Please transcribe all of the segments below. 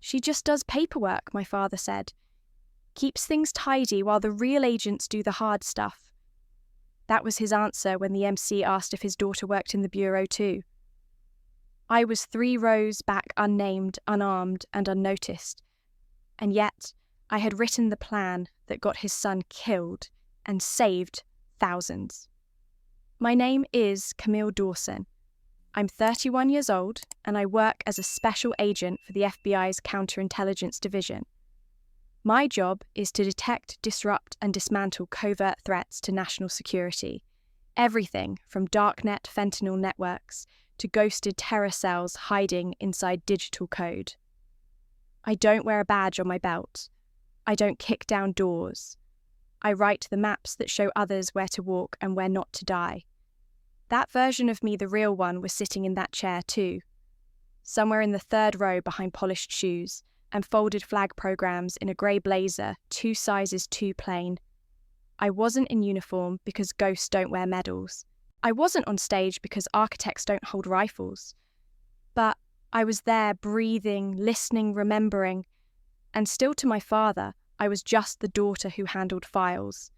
She just does paperwork, my father said. Keeps things tidy while the real agents do the hard stuff. That was his answer when the MC asked if his daughter worked in the bureau too. I was 3 rows back, unnamed, unarmed, and unnoticed. And yet, I had written the plan that got his son killed and saved thousands. My name is Camille Dawson. I'm 31 years old, and I work as a special agent for the FBI's Counterintelligence Division. My job is to detect, disrupt, and dismantle covert threats to national security. Everything from darknet fentanyl networks to ghosted terror cells hiding inside digital code. I don't wear a badge on my belt. I don't kick down doors. I write the maps that show others where to walk and where not to die. That version of me, the real one, was sitting in that chair too. Somewhere in the 3rd row behind polished shoes and folded flag programs in a grey blazer 2 sizes too plain. I wasn't in uniform because ghosts don't wear medals. I wasn't on stage because architects don't hold rifles. But I was there, breathing, listening, remembering, and still to my father, I was just the daughter who handled files.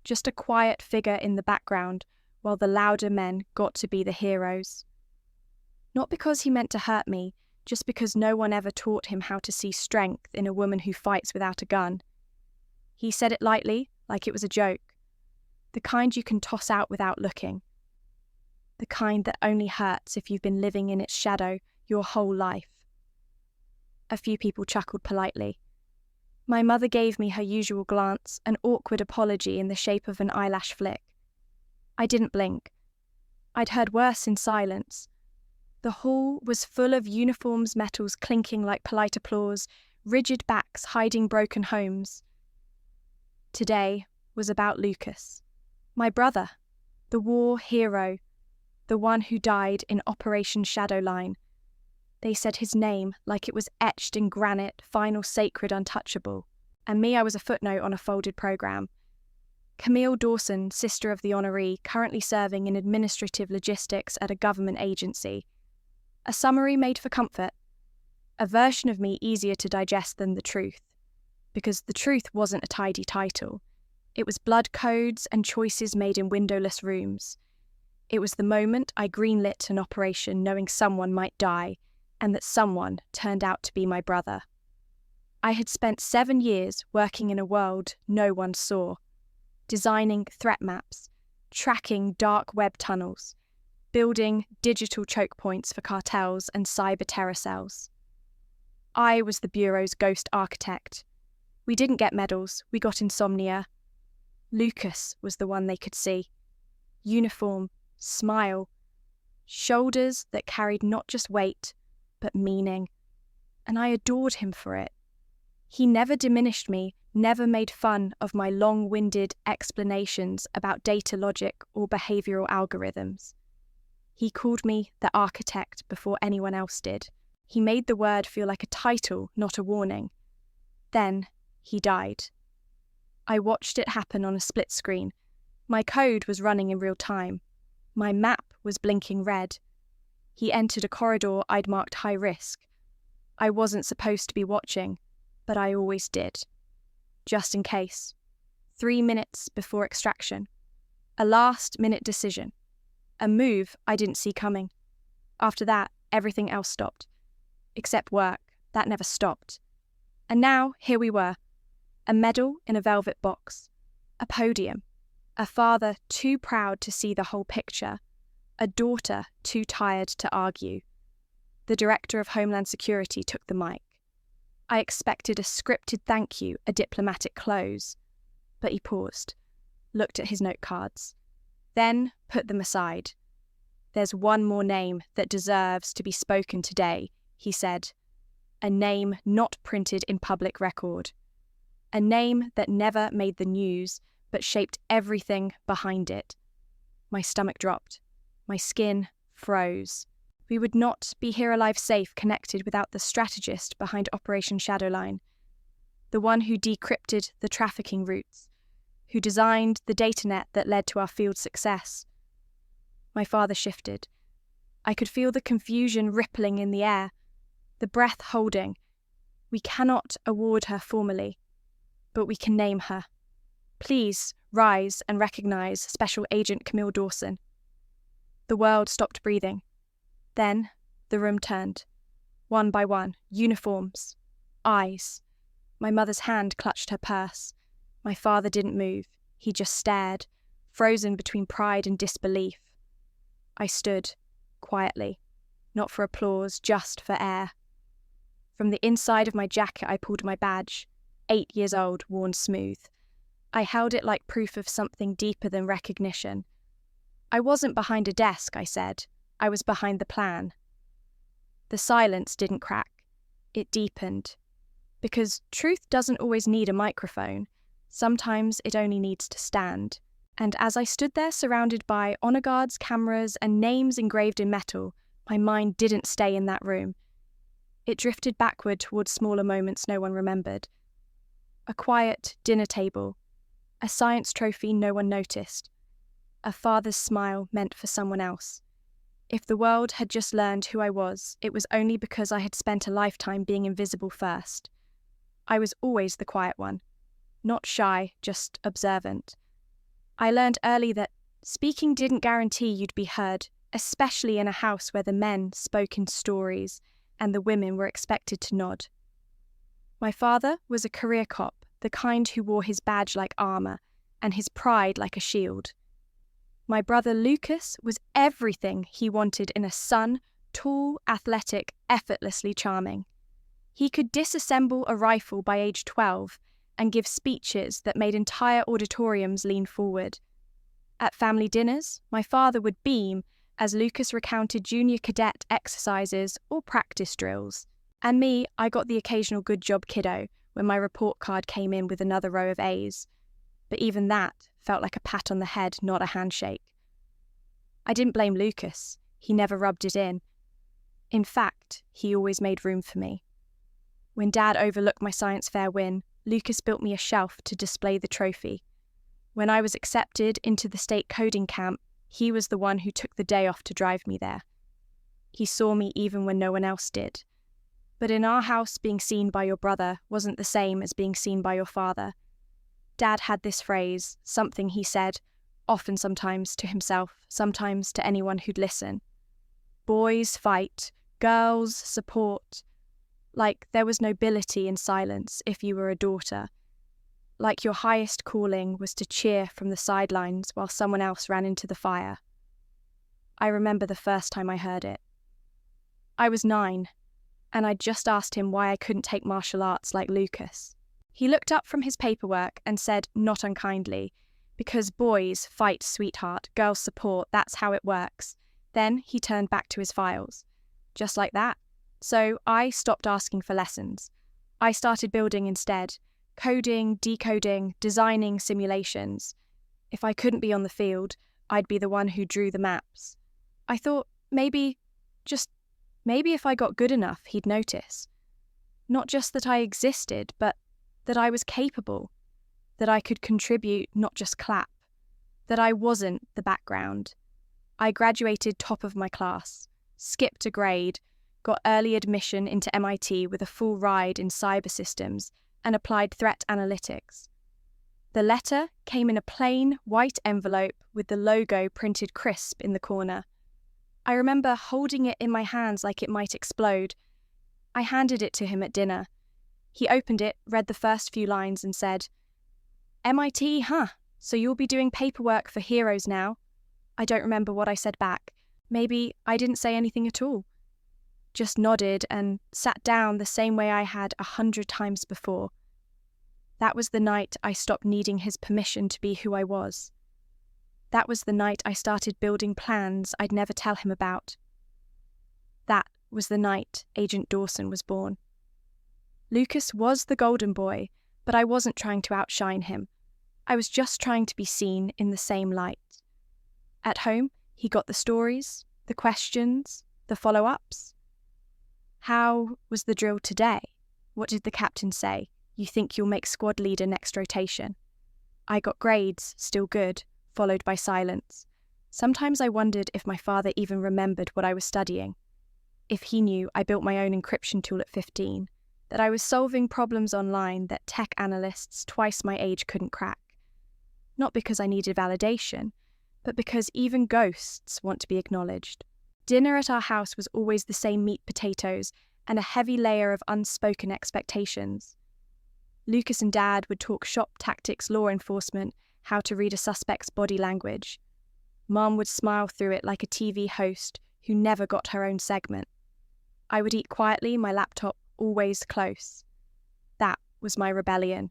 Just a quiet figure in the background while the louder men got to be the heroes. Not because he meant to hurt me, just because no one ever taught him how to see strength in a woman who fights without a gun. He said it lightly, like it was a joke. The kind you can toss out without looking. The kind that only hurts if you've been living in its shadow your whole life. A few people chuckled politely. My mother gave me her usual glance, an awkward apology in the shape of an eyelash flick. I didn't blink. I'd heard worse in silence. The hall was full of uniforms, metals clinking like polite applause, rigid backs hiding broken homes. Today was about Lucas, my brother, the war hero, the one who died in Operation Shadowline. They said his name like it was etched in granite, final sacred untouchable, and me I was a footnote on a folded programme. Camille Dawson, sister of the honoree, currently serving in administrative logistics at a government agency. A summary made for comfort. A version of me easier to digest than the truth. Because the truth wasn't a tidy title. It was blood codes and choices made in windowless rooms. It was the moment I greenlit an operation knowing someone might die, and that someone turned out to be my brother. I had spent 7 years working in a world no one saw, designing threat maps, tracking dark web tunnels, building digital choke points for cartels and cyber terror cells. I was the Bureau's ghost architect. We didn't get medals, we got insomnia. Lucas was the one they could see. Uniform, smile, shoulders that carried not just weight, but meaning. And I adored him for it. He never diminished me, never made fun of my long-winded explanations about data logic or behavioral algorithms. He called me the architect before anyone else did. He made the word feel like a title, not a warning. Then he died. I watched it happen on a split screen. My code was running in real time. My map was blinking red. He entered a corridor I'd marked high risk. I wasn't supposed to be watching, but I always did. Just in case. 3 minutes before extraction. A last-minute decision. A move I didn't see coming. After that, everything else stopped. Except work. That never stopped. And now, here we were. A medal in a velvet box. A podium. A father too proud to see the whole picture. A daughter too tired to argue. The Director of Homeland Security took the mic. I expected a scripted thank you, a diplomatic close. But he paused, looked at his note cards, then put them aside. There's one more name that deserves to be spoken today, he said. A name not printed in public record. A name that never made the news, but shaped everything behind it. My stomach dropped. My skin froze. We would not be here alive safe connected without the strategist behind Operation Shadowline, the one who decrypted the trafficking routes, who designed the data net that led to our field success. My father shifted. I could feel the confusion rippling in the air, the breath holding, We cannot award her formally, but we can name her. Please rise and recognize Special Agent Camille Dawson." The world stopped breathing. Then the room turned. One by one, uniforms, eyes. My mother's hand clutched her purse. My father didn't move. He just stared, frozen between pride and disbelief. I stood, quietly, not for applause, just for air. From the inside of my jacket I pulled my badge, 8 years old, worn smooth. I held it like proof of something deeper than recognition. "I wasn't behind a desk," I said. "I was behind the plan." The silence didn't crack. It deepened. Because truth doesn't always need a microphone. Sometimes it only needs to stand. And as I stood there surrounded by honor guards, cameras, and names engraved in metal, my mind didn't stay in that room. It drifted backward towards smaller moments no one remembered. A quiet dinner table. A science trophy no one noticed. A father's smile meant for someone else. If the world had just learned who I was, it was only because I had spent a lifetime being invisible first. I was always the quiet one. Not shy, just observant. I learned early that speaking didn't guarantee you'd be heard, especially in a house where the men spoke in stories and the women were expected to nod. My father was a career cop, the kind who wore his badge like armor and his pride like a shield. My brother Lucas was everything he wanted in a son, tall, athletic, effortlessly charming. He could disassemble a rifle by age 12 and give speeches that made entire auditoriums lean forward. At family dinners, my father would beam as Lucas recounted junior cadet exercises or practice drills. And me, I got the occasional good job kiddo when my report card came in with another row of A's. But even that felt like a pat on the head, not a handshake. I didn't blame Lucas. He never rubbed it in. In fact, he always made room for me. When Dad overlooked my science fair win, Lucas built me a shelf to display the trophy. When I was accepted into the state coding camp, he was the one who took the day off to drive me there. He saw me even when no one else did. But in our house, being seen by your brother wasn't the same as being seen by your father. Dad had this phrase, something he said, often sometimes to himself, sometimes to anyone who'd listen. Boys fight, girls support. Like there was nobility in silence if you were a daughter. Like your highest calling was to cheer from the sidelines while someone else ran into the fire. I remember the first time I heard it. I was 9, and I'd just asked him why I couldn't take martial arts like Lucas. He looked up from his paperwork and said, not unkindly, "Because boys fight, sweetheart, girls support, that's how it works." Then he turned back to his files. Just like that. So I stopped asking for lessons. I started building instead. Coding, decoding, designing simulations. If I couldn't be on the field, I'd be the one who drew the maps. I thought maybe if I got good enough, he'd notice. Not just that I existed, but that I was capable. That I could contribute, not just clap. That I wasn't the background. I graduated top of my class, skipped a grade, got early admission into MIT with a full ride in cyber systems, and applied threat analytics. The letter came in a plain, white envelope with the logo printed crisp in the corner. I remember holding it in my hands like it might explode. I handed it to him at dinner. He opened it, read the first few lines and said, "MIT, huh? So you'll be doing paperwork for heroes now?" I don't remember what I said back. Maybe I didn't say anything at all. Just nodded and sat down the same way I had 100 times before. That was the night I stopped needing his permission to be who I was. That was the night I started building plans I'd never tell him about. That was the night Agent Dawson was born. Lucas was the golden boy, but I wasn't trying to outshine him. I was just trying to be seen in the same light. At home, he got the stories, the questions, the follow-ups. How was the drill today? What did the captain say? You think you'll make squad leader next rotation? I got grades, still good, followed by silence. Sometimes I wondered if my father even remembered what I was studying. If he knew I built my own encryption tool at 15. that I was solving problems online that tech analysts twice my age couldn't crack. Not because I needed validation, but because even ghosts want to be acknowledged. Dinner at our house was always the same meat potatoes and a heavy layer of unspoken expectations. Lucas and Dad would talk shop tactics, law enforcement, how to read a suspect's body language. Mom would smile through it like a TV host who never got her own segment. I would eat quietly, my laptop always close. That was my rebellion.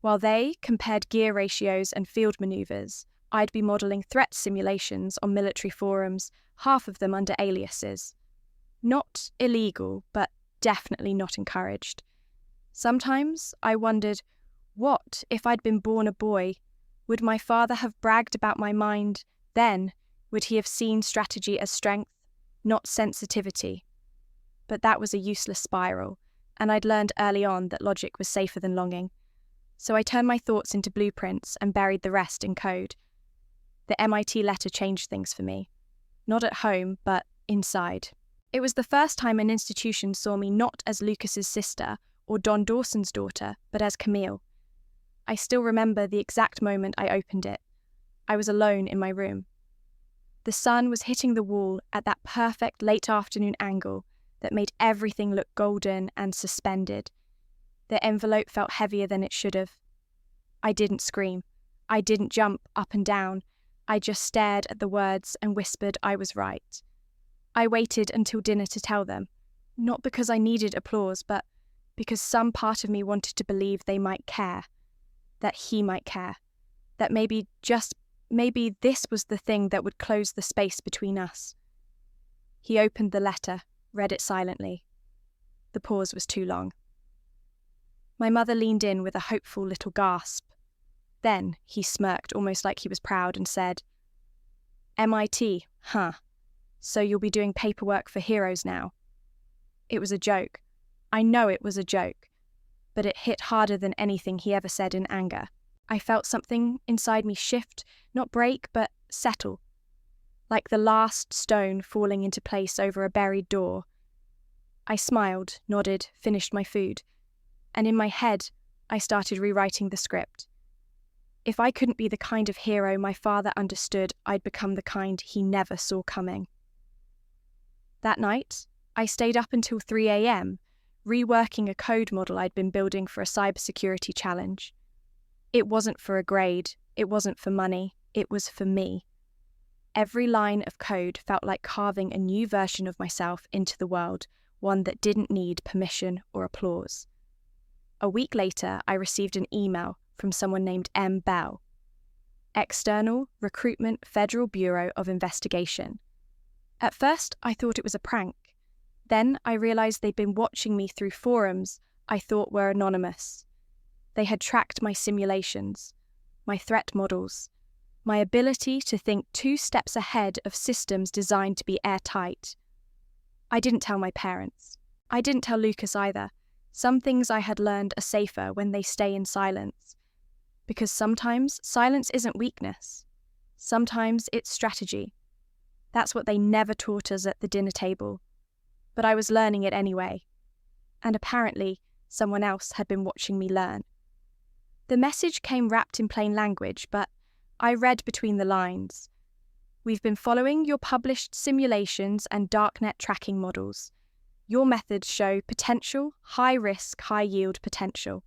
While they compared gear ratios and field maneuvers, I'd be modelling threat simulations on military forums, half of them under aliases. Not illegal, but definitely not encouraged. Sometimes I wondered, what if I'd been born a boy? Would my father have bragged about my mind then? Would he have seen strategy as strength, not sensitivity? But that was a useless spiral, and I'd learned early on that logic was safer than longing. So I turned my thoughts into blueprints and buried the rest in code. The MIT letter changed things for me. Not at home, but inside. It was the first time an institution saw me not as Lucas's sister or Don Dawson's daughter, but as Camille. I still remember the exact moment I opened it. I was alone in my room. The sun was hitting the wall at that perfect late afternoon angle that made everything look golden and suspended. The envelope felt heavier than it should have. I didn't scream. I didn't jump up and down. I just stared at the words and whispered I was right. I waited until dinner to tell them, not because I needed applause, but because some part of me wanted to believe they might care, that he might care, that maybe, just maybe, this was the thing that would close the space between us. He opened the letter, read it silently. The pause was too long. My mother leaned in with a hopeful little gasp. Then he smirked almost like he was proud and said, "MIT, huh? So you'll be doing paperwork for heroes now." It was a joke. I know it was a joke, but it hit harder than anything he ever said in anger. I felt something inside me shift, not break, but settle. Like the last stone falling into place over a buried door. I smiled, nodded, finished my food, and in my head, I started rewriting the script. If I couldn't be the kind of hero my father understood, I'd become the kind he never saw coming. That night, I stayed up until 3 a.m., reworking a code model I'd been building for a cybersecurity challenge. It wasn't for a grade, it wasn't for money, it was for me. Every line of code felt like carving a new version of myself into the world, one that didn't need permission or applause. A week later, I received an email from someone named M. Bell. External Recruitment Federal Bureau of Investigation. At first, I thought it was a prank. Then I realized they'd been watching me through forums I thought were anonymous. They had tracked my simulations, my threat models, my ability to think 2 steps ahead of systems designed to be airtight. I didn't tell my parents. I didn't tell Lucas either. Some things I had learned are safer when they stay in silence. Because sometimes silence isn't weakness. Sometimes it's strategy. That's what they never taught us at the dinner table. But I was learning it anyway. And apparently, someone else had been watching me learn. The message came wrapped in plain language, but I read between the lines. We've been following your published simulations and darknet tracking models. Your methods show potential, high-risk, high-yield potential.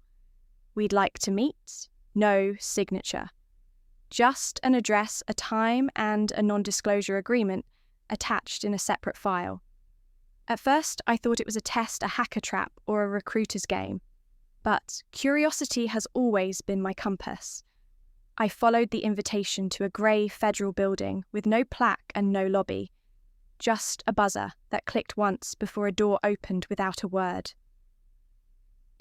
We'd like to meet. No signature. Just an address, a time, and a non-disclosure agreement attached in a separate file. At first, I thought it was a test, a hacker trap, or a recruiter's game. But curiosity has always been my compass. I followed the invitation to a grey federal building with no plaque and no lobby. Just a buzzer that clicked once before a door opened without a word.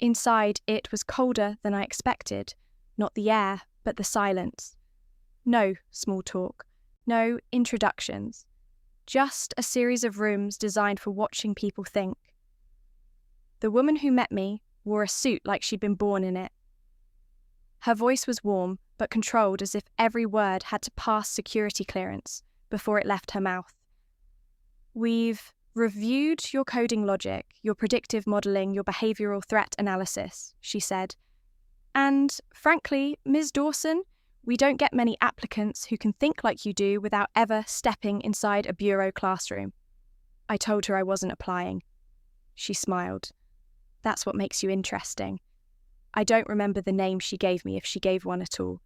Inside, it was colder than I expected. Not the air, but the silence. No small talk. No introductions. Just a series of rooms designed for watching people think. The woman who met me wore a suit like she'd been born in it. Her voice was warm, but controlled as if every word had to pass security clearance before it left her mouth. We've Reviewed your coding logic, your predictive modeling, your behavioral threat analysis, she said. And frankly, Ms. Dawson, we don't get many applicants who can think like you do without ever stepping inside a bureau classroom. I told her I wasn't applying. She smiled. That's what makes you interesting. I don't remember the name she gave me, if she gave one at all.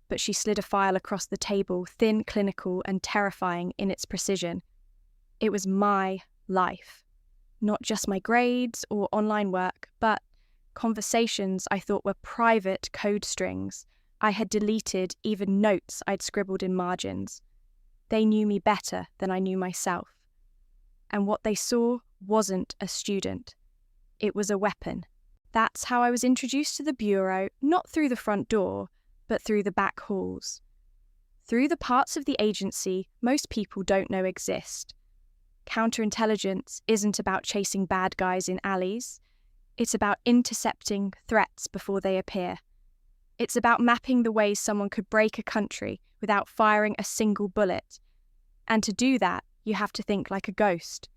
But she slid a file across the table, thin, clinical, and terrifying in its precision. It was my life. Not just my grades or online work, but conversations I thought were private code strings. I had deleted even notes I'd scribbled in margins. They knew me better than I knew myself. And what they saw wasn't a student. It was a weapon. That's how I was introduced to the Bureau, not through the front door, but through the back halls. Through the parts of the agency most people don't know exist. Counterintelligence isn't about chasing bad guys in alleys. It's about intercepting threats before they appear. It's about mapping the ways someone could break a country without firing a single bullet. And to do that, you have to think like a ghost.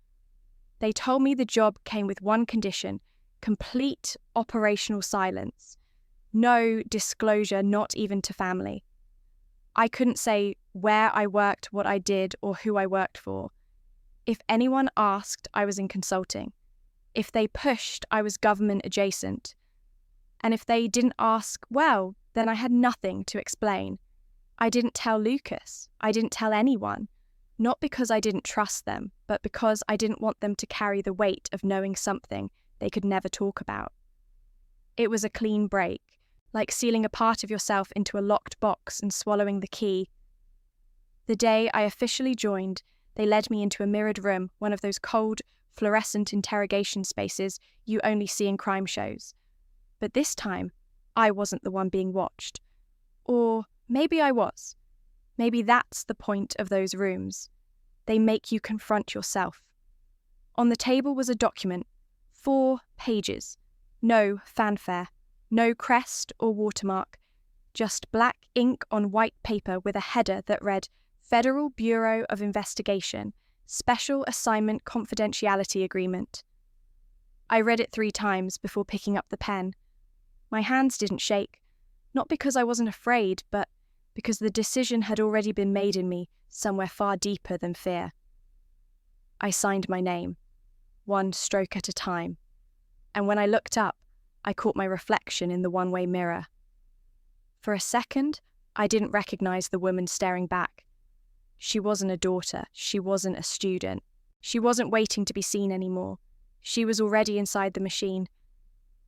They told me the job came with one condition: complete operational silence. No disclosure, not even to family. I couldn't say where I worked, what I did, or who I worked for. If anyone asked, I was in consulting. If they pushed, I was government adjacent. And if they didn't ask, well, then I had nothing to explain. I didn't tell Lucas. I didn't tell anyone. Not because I didn't trust them, but because I didn't want them to carry the weight of knowing something they could never talk about. It was a clean break, like sealing a part of yourself into a locked box and swallowing the key. The day I officially joined, they led me into a mirrored room, one of those cold, fluorescent interrogation spaces you only see in crime shows. But this time, I wasn't the one being watched. Or maybe I was. Maybe that's the point of those rooms. They make you confront yourself. On the table was a document, 4 pages. No fanfare, no crest or watermark, just black ink on white paper with a header that read Federal Bureau of Investigation, Special Assignment Confidentiality Agreement. I read it 3 times before picking up the pen. My hands didn't shake, not because I wasn't afraid, but because the decision had already been made in me somewhere far deeper than fear. I signed my name, 1 stroke at a time, and when I looked up, I caught my reflection in the one-way mirror. For a second, I didn't recognize the woman staring back. She wasn't a daughter, she wasn't a student, she wasn't waiting to be seen anymore. She was already inside the machine.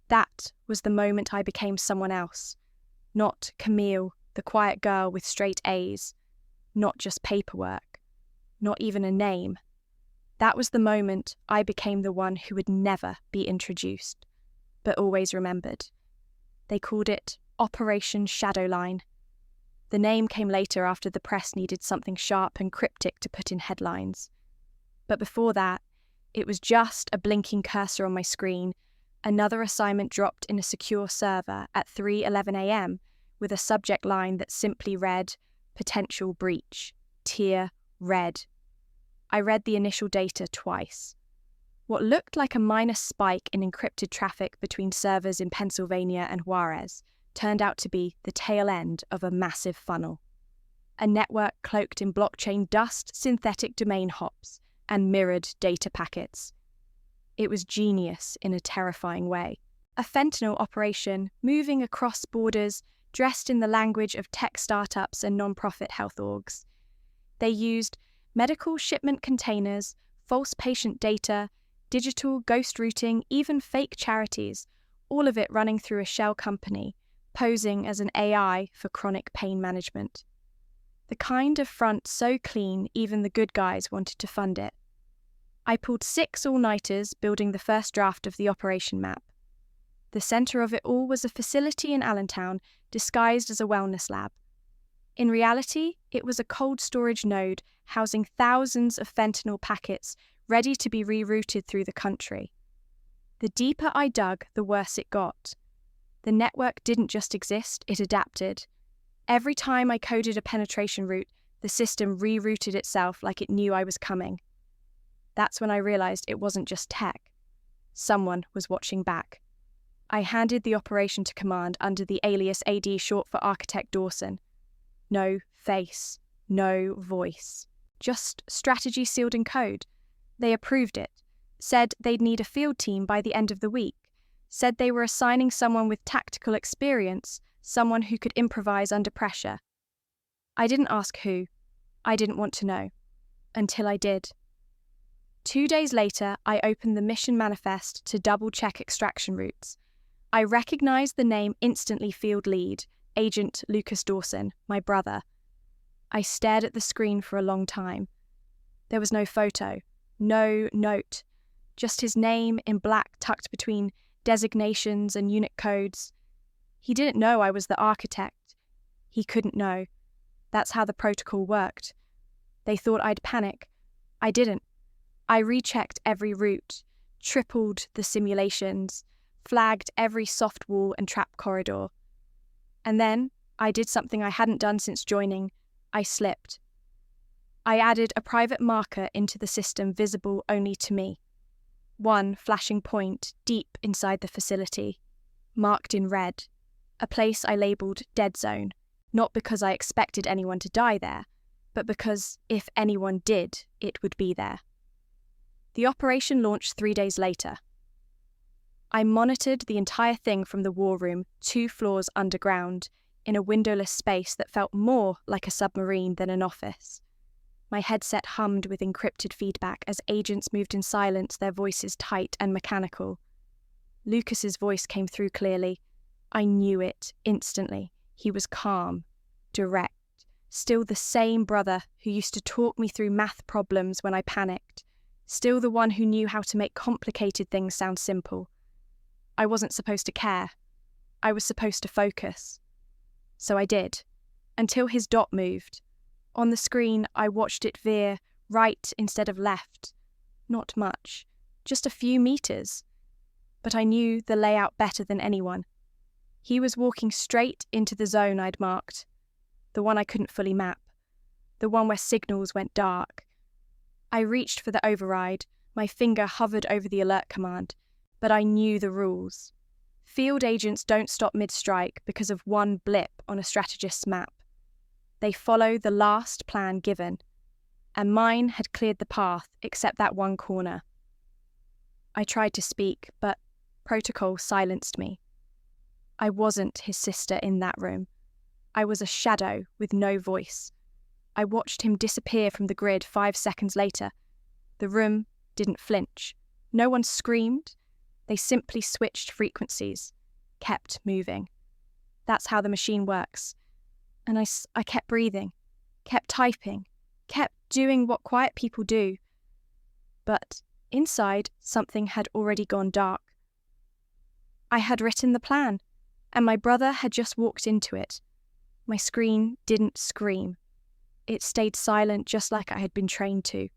That was the moment I became someone else. Not Camille, the quiet girl with straight A's. Not just paperwork. Not even a name. That was the moment I became the one who would never be introduced, but always remembered. They called it Operation Shadowline. The name came later after the press needed something sharp and cryptic to put in headlines. But before that, it was just a blinking cursor on my screen, another assignment dropped in a secure server at 3:11 a.m. with a subject line that simply read, Potential Breach, Tier Red. I read the initial data twice. What looked like a minor spike in encrypted traffic between servers in Pennsylvania and Juarez turned out to be the tail end of a massive funnel. A network cloaked in blockchain dust, synthetic domain hops, and mirrored data packets. It was genius in a terrifying way. A fentanyl operation moving across borders, dressed in the language of tech startups and non-profit health orgs. They used medical shipment containers, false patient data, digital ghost routing, even fake charities, all of it running through a shell company, posing as an AI for chronic pain management. The kind of front so clean even the good guys wanted to fund it. I pulled 6 all-nighters building the first draft of the operation map. The centre of it all was a facility in Allentown disguised as a wellness lab. In reality, it was a cold storage node housing thousands of fentanyl packets ready to be rerouted through the country. The deeper I dug, the worse it got. The network didn't just exist, it adapted. Every time I coded a penetration route, the system rerouted itself like it knew I was coming. That's when I realized it wasn't just tech. Someone was watching back. I handed the operation to command under the alias AD, short for Architect Dawson. No face, no voice. Just strategy sealed in code. They approved it. Said they'd need a field team by the end of the week. Said they were assigning someone with tactical experience, someone who could improvise under pressure. I didn't ask who. I didn't want to know. Until I did. 2 days later, I opened the mission manifest to double-check extraction routes. I recognized the name instantly. Field lead, Agent Lucas Dawson, my brother. I stared at the screen for a long time. There was no photo, no note, just his name in black tucked between designations and unit codes. He didn't know I was the architect. He couldn't know. That's how the protocol worked. They thought I'd panic. I didn't. I rechecked every route, tripled the simulations, flagged every soft wall and trap corridor. And then I did something I hadn't done since joining. I slipped. I added a private marker into the system visible only to me. One flashing point deep inside the facility, marked in red, a place I labelled Dead Zone, not because I expected anyone to die there, but because if anyone did, it would be there. The operation launched 3 days later. I monitored the entire thing from the war room, 2 floors underground, in a windowless space that felt more like a submarine than an office. My headset hummed with encrypted feedback as agents moved in silence, their voices tight and mechanical. Lucas's voice came through clearly. I knew it instantly. He was calm, direct, still the same brother who used to talk me through math problems when I panicked, still the one who knew how to make complicated things sound simple. I wasn't supposed to care. I was supposed to focus. So I did, until his dot moved. On the screen, I watched it veer right instead of left. Not much, just a few meters. But I knew the layout better than anyone. He was walking straight into the zone I'd marked, the one I couldn't fully map, the one where signals went dark. I reached for the override, my finger hovered over the alert command, but I knew the rules. Field agents don't stop mid-strike because of one blip on a strategist's map. They follow the last plan given, and mine had cleared the path except that one corner. I tried to speak, but protocol silenced me. I wasn't his sister in that room. I was a shadow with no voice. I watched him disappear from the grid 5 seconds later. The room didn't flinch. No one screamed. They simply switched frequencies, kept moving. That's how the machine works. And I kept breathing, kept typing, kept doing what quiet people do. But inside, something had already gone dark. I had written the plan, and my brother had just walked into it. My screen didn't scream. It stayed silent just like I had been trained to.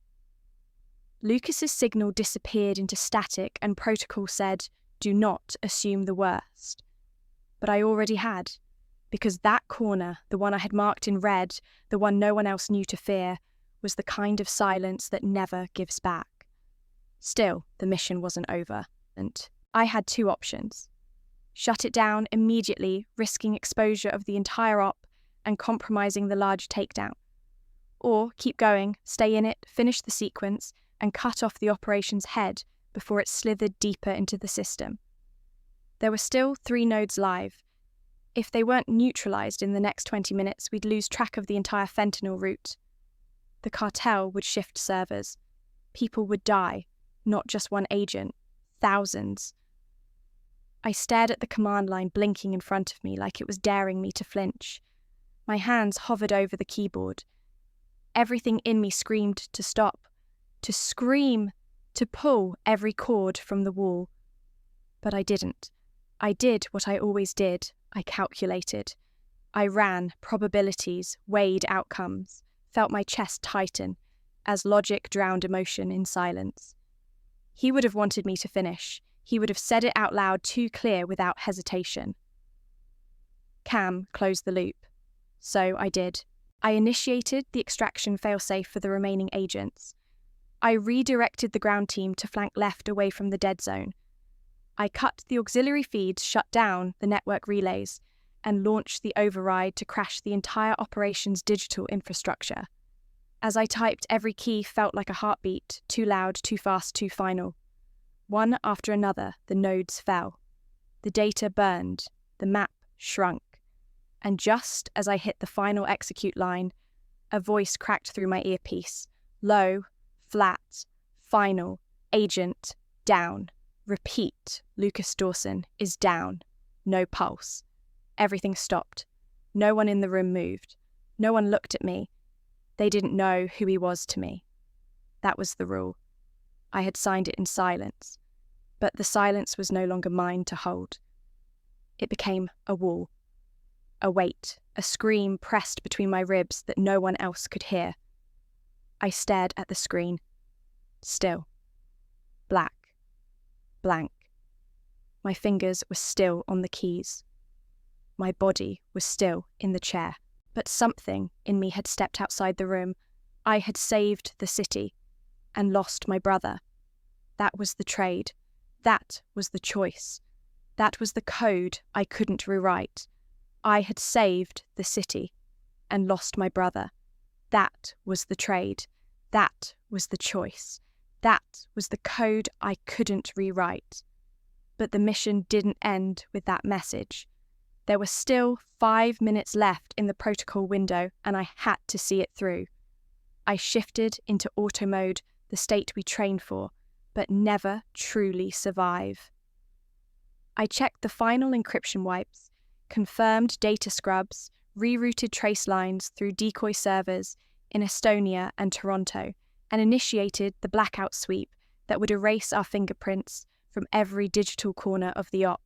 Lucas's signal disappeared into static and protocol said, "Do not assume the worst." But I already had, because that corner, the one I had marked in red, the one no one else knew to fear, was the kind of silence that never gives back. Still, the mission wasn't over, and I had 2 options. Shut it down immediately, risking exposure of the entire op and compromising the large takedown. Or keep going, stay in it, finish the sequence, and cut off the operation's head before it slithered deeper into the system. There were still 3 nodes live. If they weren't neutralized in the next 20 minutes, we'd lose track of the entire fentanyl route. The cartel would shift servers. People would die, not just one agent, thousands. I stared at the command line blinking in front of me like it was daring me to flinch. My hands hovered over the keyboard. Everything in me screamed to stop, to scream, to pull every cord from the wall. But I didn't. I did what I always did. I calculated. I ran probabilities, weighed outcomes, felt my chest tighten as logic drowned emotion in silence. He would have wanted me to finish. He would have said it out loud, too clear, without hesitation. Cam closed the loop. So I did. I initiated the extraction failsafe for the remaining agents. I redirected the ground team to flank left away from the dead zone. I cut the auxiliary feeds, shut down the network relays, and launched the override to crash the entire operation's digital infrastructure. As I typed, every key felt like a heartbeat, too loud, too fast, too final. One after another, the nodes fell. The data burned, the map shrunk, and just as I hit the final execute line, a voice cracked through my earpiece. Low, flat, final, agent, down. Repeat, Lucas Dawson is down. No pulse. Everything stopped. No one in the room moved. No one looked at me. They didn't know who he was to me. That was the rule. I had signed it in silence, but the silence was no longer mine to hold. It became a wall, a weight, a scream pressed between my ribs that no one else could hear. I stared at the screen. Still. Black. Blank. My fingers were still on the keys. My body was still in the chair. But something in me had stepped outside the room. I had saved the city and lost my brother. That was the trade. That was the choice. That was the code I couldn't rewrite. I had saved the city and lost my brother. That was the trade. That was the choice. That was the code I couldn't rewrite. But the mission didn't end with that message. There were still 5 minutes left in the protocol window, and I had to see it through. I shifted into auto mode, the state we train for, but never truly survive. I checked the final encryption wipes, confirmed data scrubs, rerouted trace lines through decoy servers in Estonia and Toronto, and initiated the blackout sweep that would erase our fingerprints from every digital corner of the op.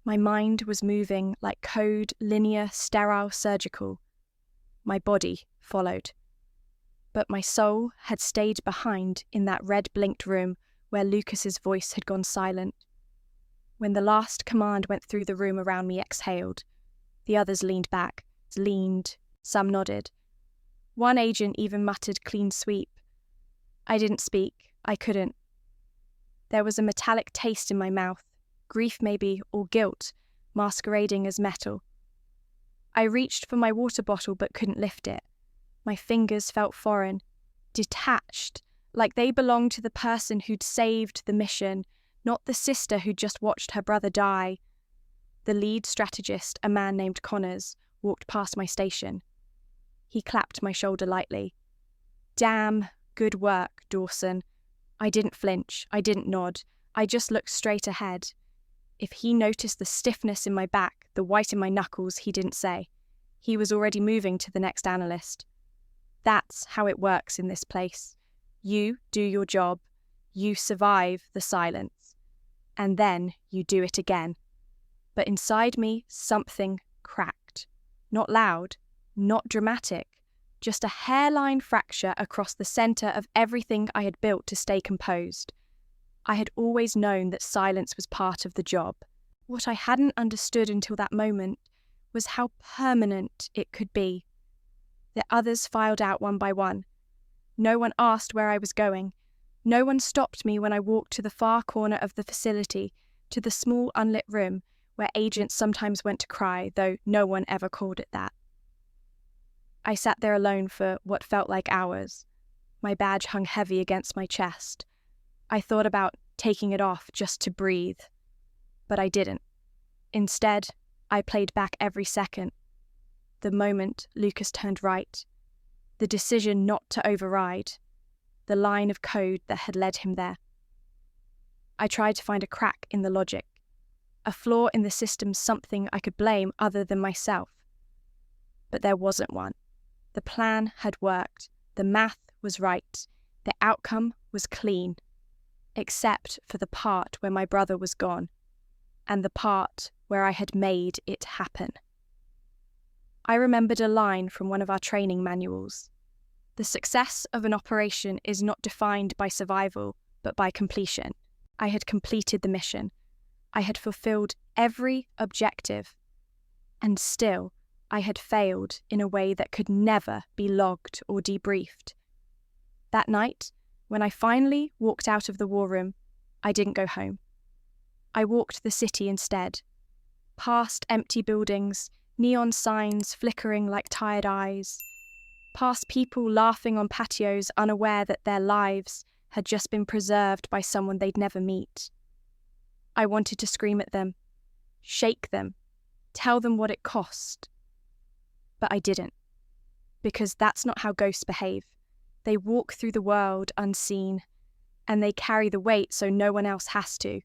My mind was moving like code, linear, sterile, surgical. My body followed. But my soul had stayed behind in that red-blinked room where Lucas's voice had gone silent. When the last command went through the room around me exhaled, the others leaned back, some nodded. One agent even muttered clean sweep. I didn't speak. I couldn't. There was a metallic taste in my mouth. Grief maybe, or guilt, masquerading as metal. I reached for my water bottle but couldn't lift it. My fingers felt foreign, detached, like they belonged to the person who'd saved the mission, not the sister who'd just watched her brother die. The lead strategist, a man named Connors, walked past my station. He clapped my shoulder lightly. Damn, good work, Dawson. I didn't flinch, I didn't nod, I just looked straight ahead. If he noticed the stiffness in my back, the white in my knuckles, he didn't say. He was already moving to the next analyst. That's how it works in this place. You do your job, you survive the silence, and then you do it again. But inside me, something cracked. Not loud, not dramatic, just a hairline fracture across the centre of everything I had built to stay composed. I had always known that silence was part of the job. What I hadn't understood until that moment was how permanent it could be. The others filed out one by one. No one asked where I was going. No one stopped me when I walked to the far corner of the facility, to the small unlit room where agents sometimes went to cry, though no one ever called it that. I sat there alone for what felt like hours. My badge hung heavy against my chest. I thought about taking it off just to breathe, but I didn't. Instead, I played back every second. The moment Lucas turned right, the decision not to override, the line of code that had led him there. I tried to find a crack in the logic, a flaw in the system, something I could blame other than myself. But there wasn't one. The plan had worked, the math was right, the outcome was clean. Except for the part where my brother was gone, and the part where I had made it happen. I remembered a line from one of our training manuals. The success of an operation is not defined by survival, but by completion. I had completed the mission. I had fulfilled every objective. And still, I had failed in a way that could never be logged or debriefed. That night, When I finally walked out of the war room, I didn't go home. I walked the city instead, past empty buildings, neon signs flickering like tired eyes, past people laughing on patios unaware that their lives had just been preserved by someone they'd never meet. I wanted to scream at them, shake them, tell them what it cost. But I didn't, because that's not how ghosts behave. They walk through the world unseen, and they carry the weight so no one else has to.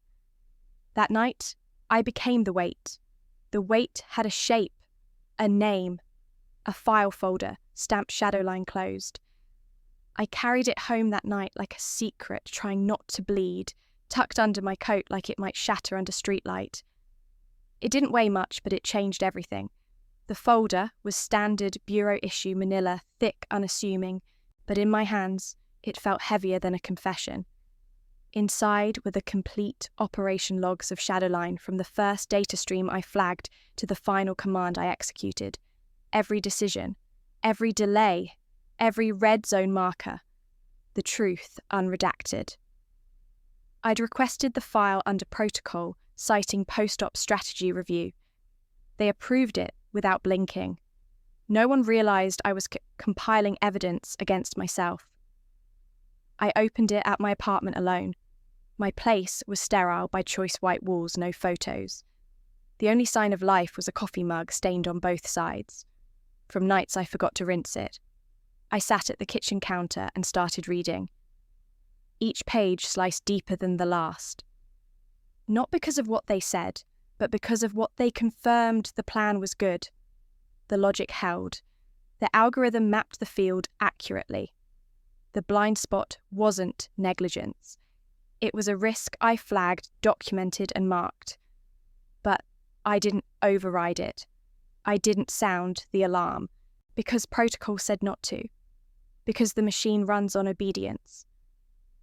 That night, I became the weight. The weight had a shape, a name, a file folder stamped Shadowline closed. I carried it home that night like a secret, trying not to bleed, tucked under my coat like it might shatter under streetlight. It didn't weigh much, but it changed everything. The folder was standard bureau issue manila, thick, unassuming, but in my hands, it felt heavier than a confession. Inside were the complete operation logs of Shadowline from the first data stream I flagged to the final command I executed. Every decision, every delay, every red zone marker. The truth unredacted. I'd requested the file under protocol, citing post-op strategy review. They approved it without blinking. No one realized I was compiling evidence against myself. I opened it at my apartment alone. My place was sterile by choice white walls, no photos. The only sign of life was a coffee mug stained on both sides. From nights I forgot to rinse it. I sat at the kitchen counter and started reading. Each page sliced deeper than the last. Not because of what they said, but because of what they confirmed the plan was good. The logic held. The algorithm mapped the field accurately. The blind spot wasn't negligence. It was a risk I flagged, documented and marked. But I didn't override it. I didn't sound the alarm, because protocol said not to, because the machine runs on obedience.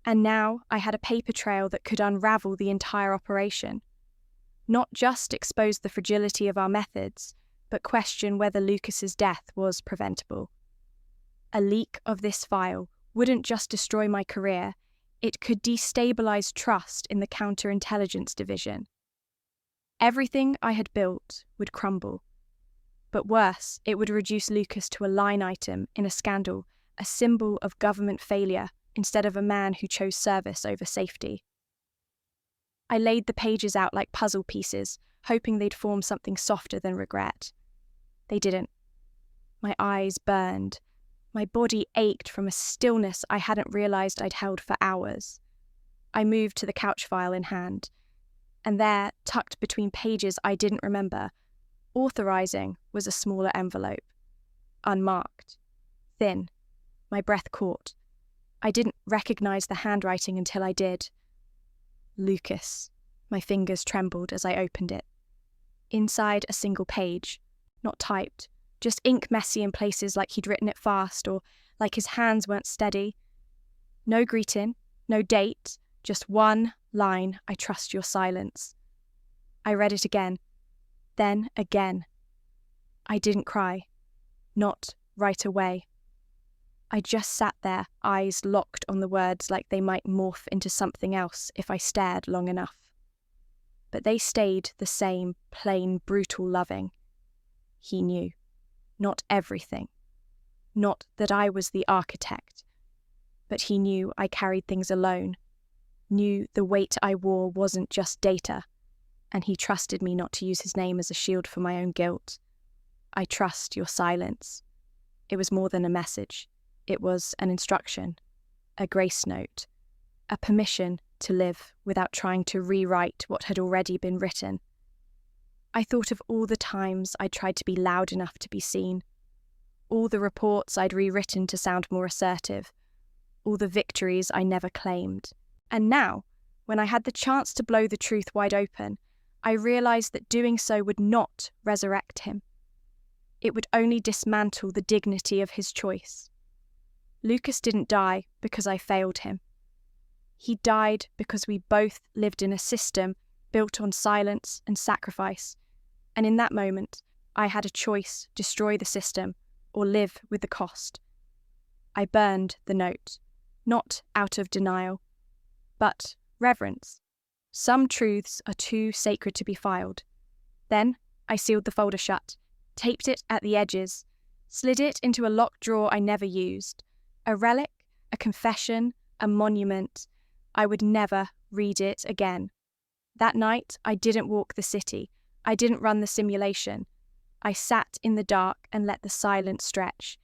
And now I had a paper trail that could unravel the entire operation. Not just expose the fragility of our methods, but question whether Lucas's death was preventable. A leak of this file wouldn't just destroy my career, it could destabilize trust in the counterintelligence division. Everything I had built would crumble. But worse, it would reduce Lucas to a line item in a scandal, a symbol of government failure instead of a man who chose service over safety. I laid the pages out like puzzle pieces, hoping they'd form something softer than regret. They didn't. My eyes burned. My body ached from a stillness I hadn't realized I'd held for hours. I moved to the couch file in hand, and there, tucked between pages I didn't remember, authorizing was a smaller envelope. Unmarked. Thin. My breath caught. I didn't recognize the handwriting until I did. Lucas. My fingers trembled as I opened it. Inside a single page. Not typed. Just ink messy in places like he'd written it fast or like his hands weren't steady. No greeting. No date. Just one line, I trust your silence. I read it again. Then again. I didn't cry. Not right away. I just sat there, eyes locked on the words like they might morph into something else if I stared long enough. But they stayed the same, plain, brutal loving. He knew. Not everything. Not that I was the architect. But he knew I carried things alone. Knew the weight I wore wasn't just data. And he trusted me not to use his name as a shield for my own guilt. I trust your silence. It was more than a message. It was an instruction, a grace note, a permission to live without trying to rewrite what had already been written. I thought of all the times I'd tried to be loud enough to be seen, all the reports I'd rewritten to sound more assertive, all the victories I never claimed. And now, when I had the chance to blow the truth wide open, I realized that doing so would not resurrect him. It would only dismantle the dignity of his choice. Lucas didn't die because I failed him. He died because we both lived in a system built on silence and sacrifice, and in that moment, I had a choice: destroy the system or live with the cost. I burned the note, not out of denial, but reverence. Some truths are too sacred to be filed. Then I sealed the folder shut, taped it at the edges, slid it into a locked drawer I never used. A relic, a confession, a monument. I would never read it again. That night, I didn't walk the city. I didn't run the simulation. I sat in the dark and let the silence stretch.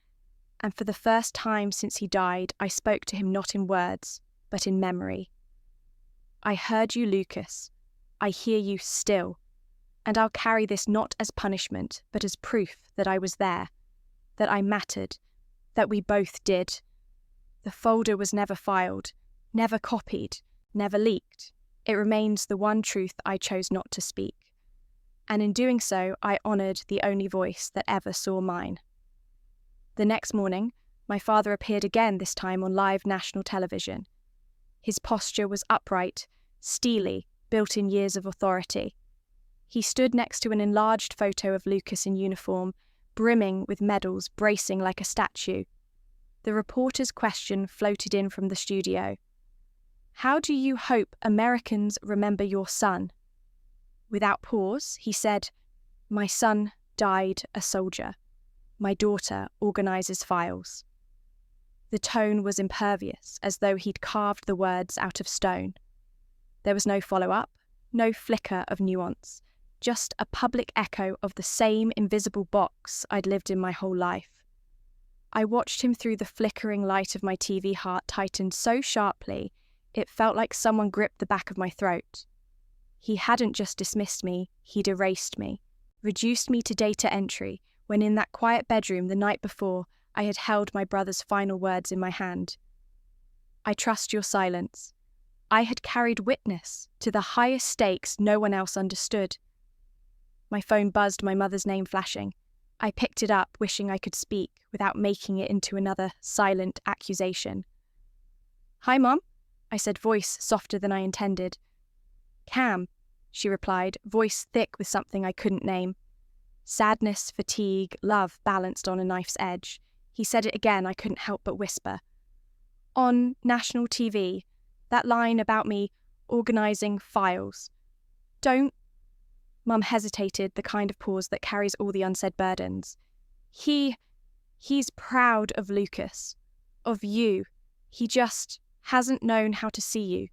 And for the first time since he died, I spoke to him not in words, but in memory. I heard you, Lucas. I hear you still. And I'll carry this not as punishment, but as proof that I was there, that I mattered, that we both did. The folder was never filed, never copied, never leaked. It remains the one truth I chose not to speak. And in doing so, I honoured the only voice that ever saw mine. The next morning, my father appeared again, this time on live national television. His posture was upright, steely, built in years of authority. He stood next to an enlarged photo of Lucas in uniform, brimming with medals, bracing like a statue. The reporter's question floated in from the studio. How do you hope Americans remember your son? Without pause, he said, My son died a soldier. My daughter organises files. The tone was impervious, as though he'd carved the words out of stone. There was no follow-up, no flicker of nuance, just a public echo of the same invisible box I'd lived in my whole life. I watched him through the flickering light of my TV. Heart tightened so sharply, it felt like someone gripped the back of my throat. He hadn't just dismissed me, he'd erased me, reduced me to data entry, when in that quiet bedroom the night before, I had held my brother's final words in my hand. I trust your silence. I had carried witness to the highest stakes no one else understood. My phone buzzed, my mother's name flashing. I picked it up, wishing I could speak without making it into another silent accusation. Hi, Mum, I said, voice softer than I intended. Cam, she replied, voice thick with something I couldn't name. Sadness, fatigue, love balanced on a knife's edge. He said it again, I couldn't help but whisper. On national TV, that line about me organising files. Don't. Mum hesitated, the kind of pause that carries all the unsaid burdens. He's proud of Lucas, of you. He just hasn't known how to see you.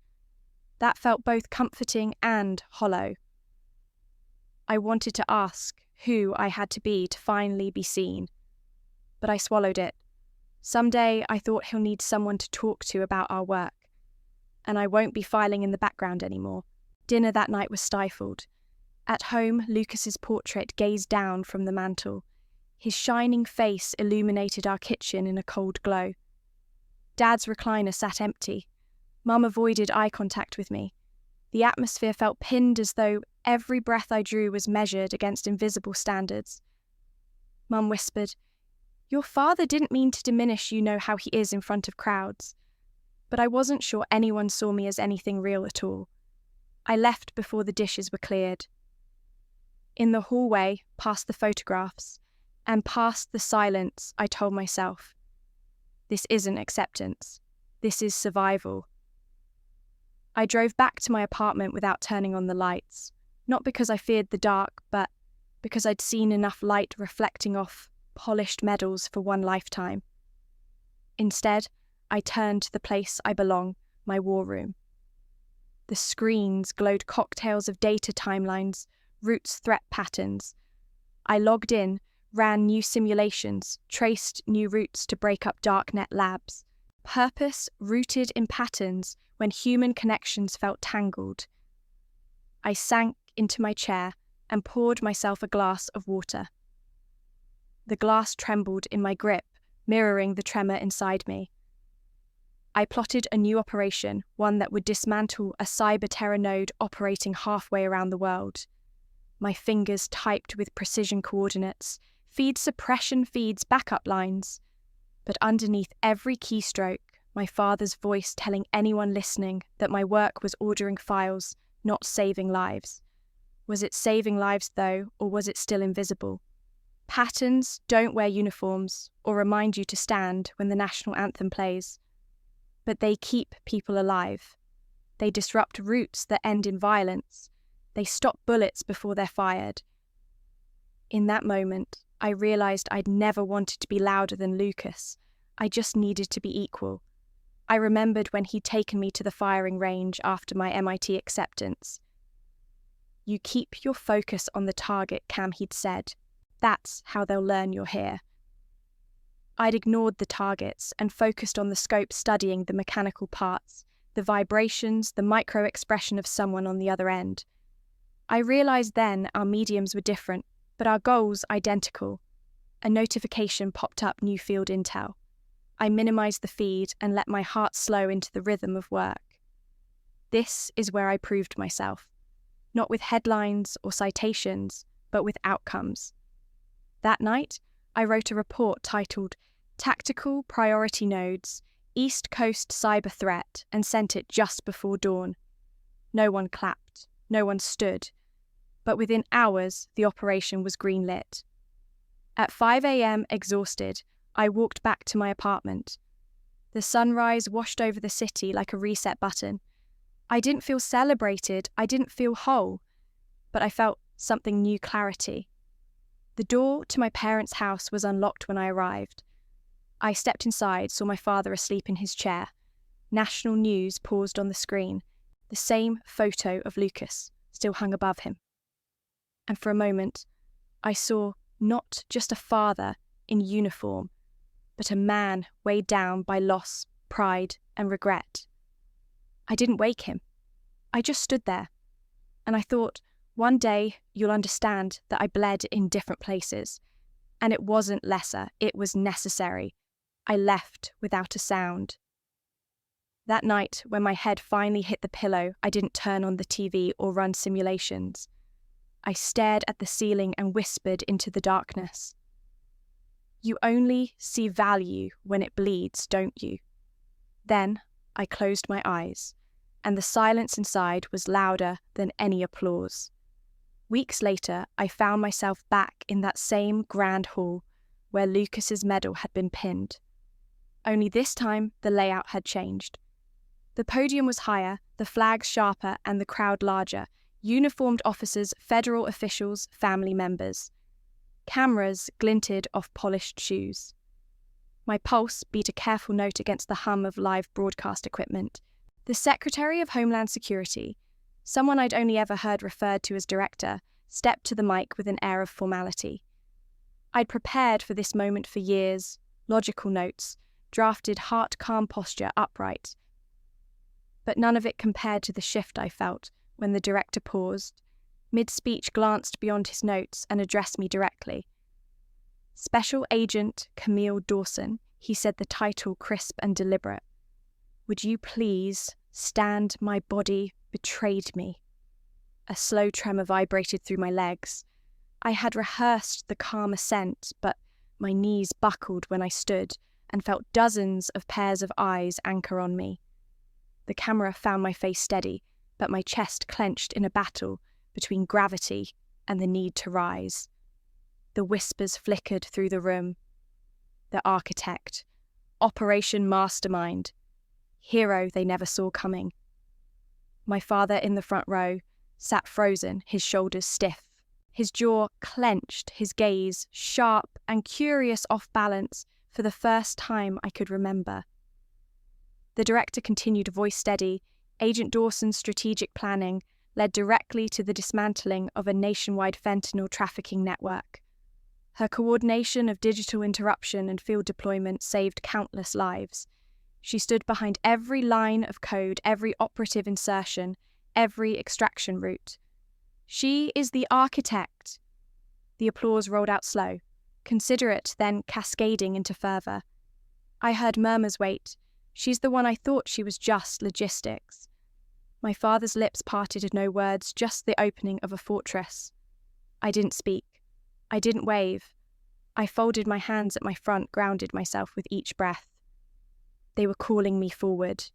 That felt both comforting and hollow. I wanted to ask who I had to be to finally be seen, but I swallowed it. Someday I thought he'll need someone to talk to about our work, and I won't be filing in the background anymore. Dinner that night was stifled. At home, Lucas's portrait gazed down from the mantel. His shining face illuminated our kitchen in a cold glow. Dad's recliner sat empty. Mum avoided eye contact with me. The atmosphere felt pinned, as though every breath I drew was measured against invisible standards. Mum whispered, Your father didn't mean to diminish you know how he is in front of crowds. But I wasn't sure anyone saw me as anything real at all. I left before the dishes were cleared. In the hallway, past the photographs, and past the silence, I told myself, this isn't acceptance. This is survival. I drove back to my apartment without turning on the lights, not because I feared the dark, but because I'd seen enough light reflecting off polished medals for one lifetime. Instead, I turned to the place I belong, my war room. The screens glowed cocktails of data timelines, roots threat patterns. I logged in, ran new simulations, traced new routes to break up darknet labs. Purpose rooted in patterns when human connections felt tangled. I sank into my chair and poured myself a glass of water. The glass trembled in my grip, mirroring the tremor inside me. I plotted a new operation, one that would dismantle a cyber-terror node operating halfway around the world. My fingers typed with precision coordinates, feed suppression feeds backup lines. But underneath every keystroke, my father's voice telling anyone listening that my work was ordering files, not saving lives. Was it saving lives, though, or was it still invisible? Patterns don't wear uniforms or remind you to stand when the national anthem plays. but they keep people alive. They disrupt routes that end in violence. They stop bullets before they're fired. In that moment, I realized I'd never wanted to be louder than Lucas. I just needed to be equal. I remembered when he'd taken me to the firing range after my MIT acceptance. "You keep your focus on the target," Cam, he'd said. "That's how they'll learn you're here." I'd ignored the targets and focused on the scope, studying the mechanical parts, the vibrations, the micro-expression of someone on the other end. I realized then our mediums were different, but our goals identical. A notification popped up, new field intel. I minimized the feed and let my heart slow into the rhythm of work. This is where I proved myself, not with headlines or citations, but with outcomes. That night, I wrote a report titled Tactical Priority Nodes, East Coast Cyber Threat, and sent it just before dawn. No one clapped, no one stood, but within hours the operation was greenlit. At 5 a.m, exhausted, I walked back to my apartment. The sunrise washed over the city like a reset button. I didn't feel celebrated, I didn't feel whole, but I felt something new: clarity. The door to my parents' house was unlocked when I arrived. I stepped inside, saw my father asleep in his chair. National news paused on the screen. The same photo of Lucas still hung above him. And for a moment, I saw not just a father in uniform, but a man weighed down by loss, pride, and regret. I didn't wake him. I just stood there. And I thought, one day you'll understand that I bled in different places. And it wasn't lesser, it was necessary. I left without a sound. That night, when my head finally hit the pillow, I didn't turn on the TV or run simulations. I stared at the ceiling and whispered into the darkness. "You only see value when it bleeds, don't you?" Then I closed my eyes, and the silence inside was louder than any applause. Weeks later, I found myself back in that same grand hall where Lucas's medal had been pinned. Only this time, the layout had changed. The podium was higher, the flags sharper, and the crowd larger. Uniformed officers, federal officials, family members. Cameras glinted off polished shoes. My pulse beat a careful note against the hum of live broadcast equipment. The Secretary of Homeland Security, someone I'd only ever heard referred to as director, stepped to the mic with an air of formality. I'd prepared for this moment for years, logical notes, drafted heart-calm posture upright. But none of it compared to the shift I felt when the director paused, mid-speech glanced beyond his notes and addressed me directly. "Special Agent Camille Dawson," he said, the title crisp and deliberate. "Would you please stand? My body betrayed me." A slow tremor vibrated through my legs. I had rehearsed the calm ascent, but my knees buckled when I stood and felt dozens of pairs of eyes anchor on me. The camera found my face steady, but my chest clenched in a battle between gravity and the need to rise. The whispers flickered through the room. The architect, Operation Mastermind, hero they never saw coming. My father in the front row sat frozen, his shoulders stiff, his jaw clenched, his gaze sharp and curious, off balance for the first time I could remember. The director continued, voice steady. Agent Dawson's strategic planning led directly to the dismantling of a nationwide fentanyl trafficking network. Her coordination of digital interruption and field deployment saved countless lives. She stood behind every line of code, every operative insertion, every extraction route. She is the architect. The applause rolled out slow, considerate, then cascading into fervour. I heard murmurs. Wait, she's the one I thought. She was just logistics. My father's lips parted, no words, just the opening of a fortress. I didn't speak. I didn't wave. I folded my hands at my front, grounded myself with each breath. They were calling me forward,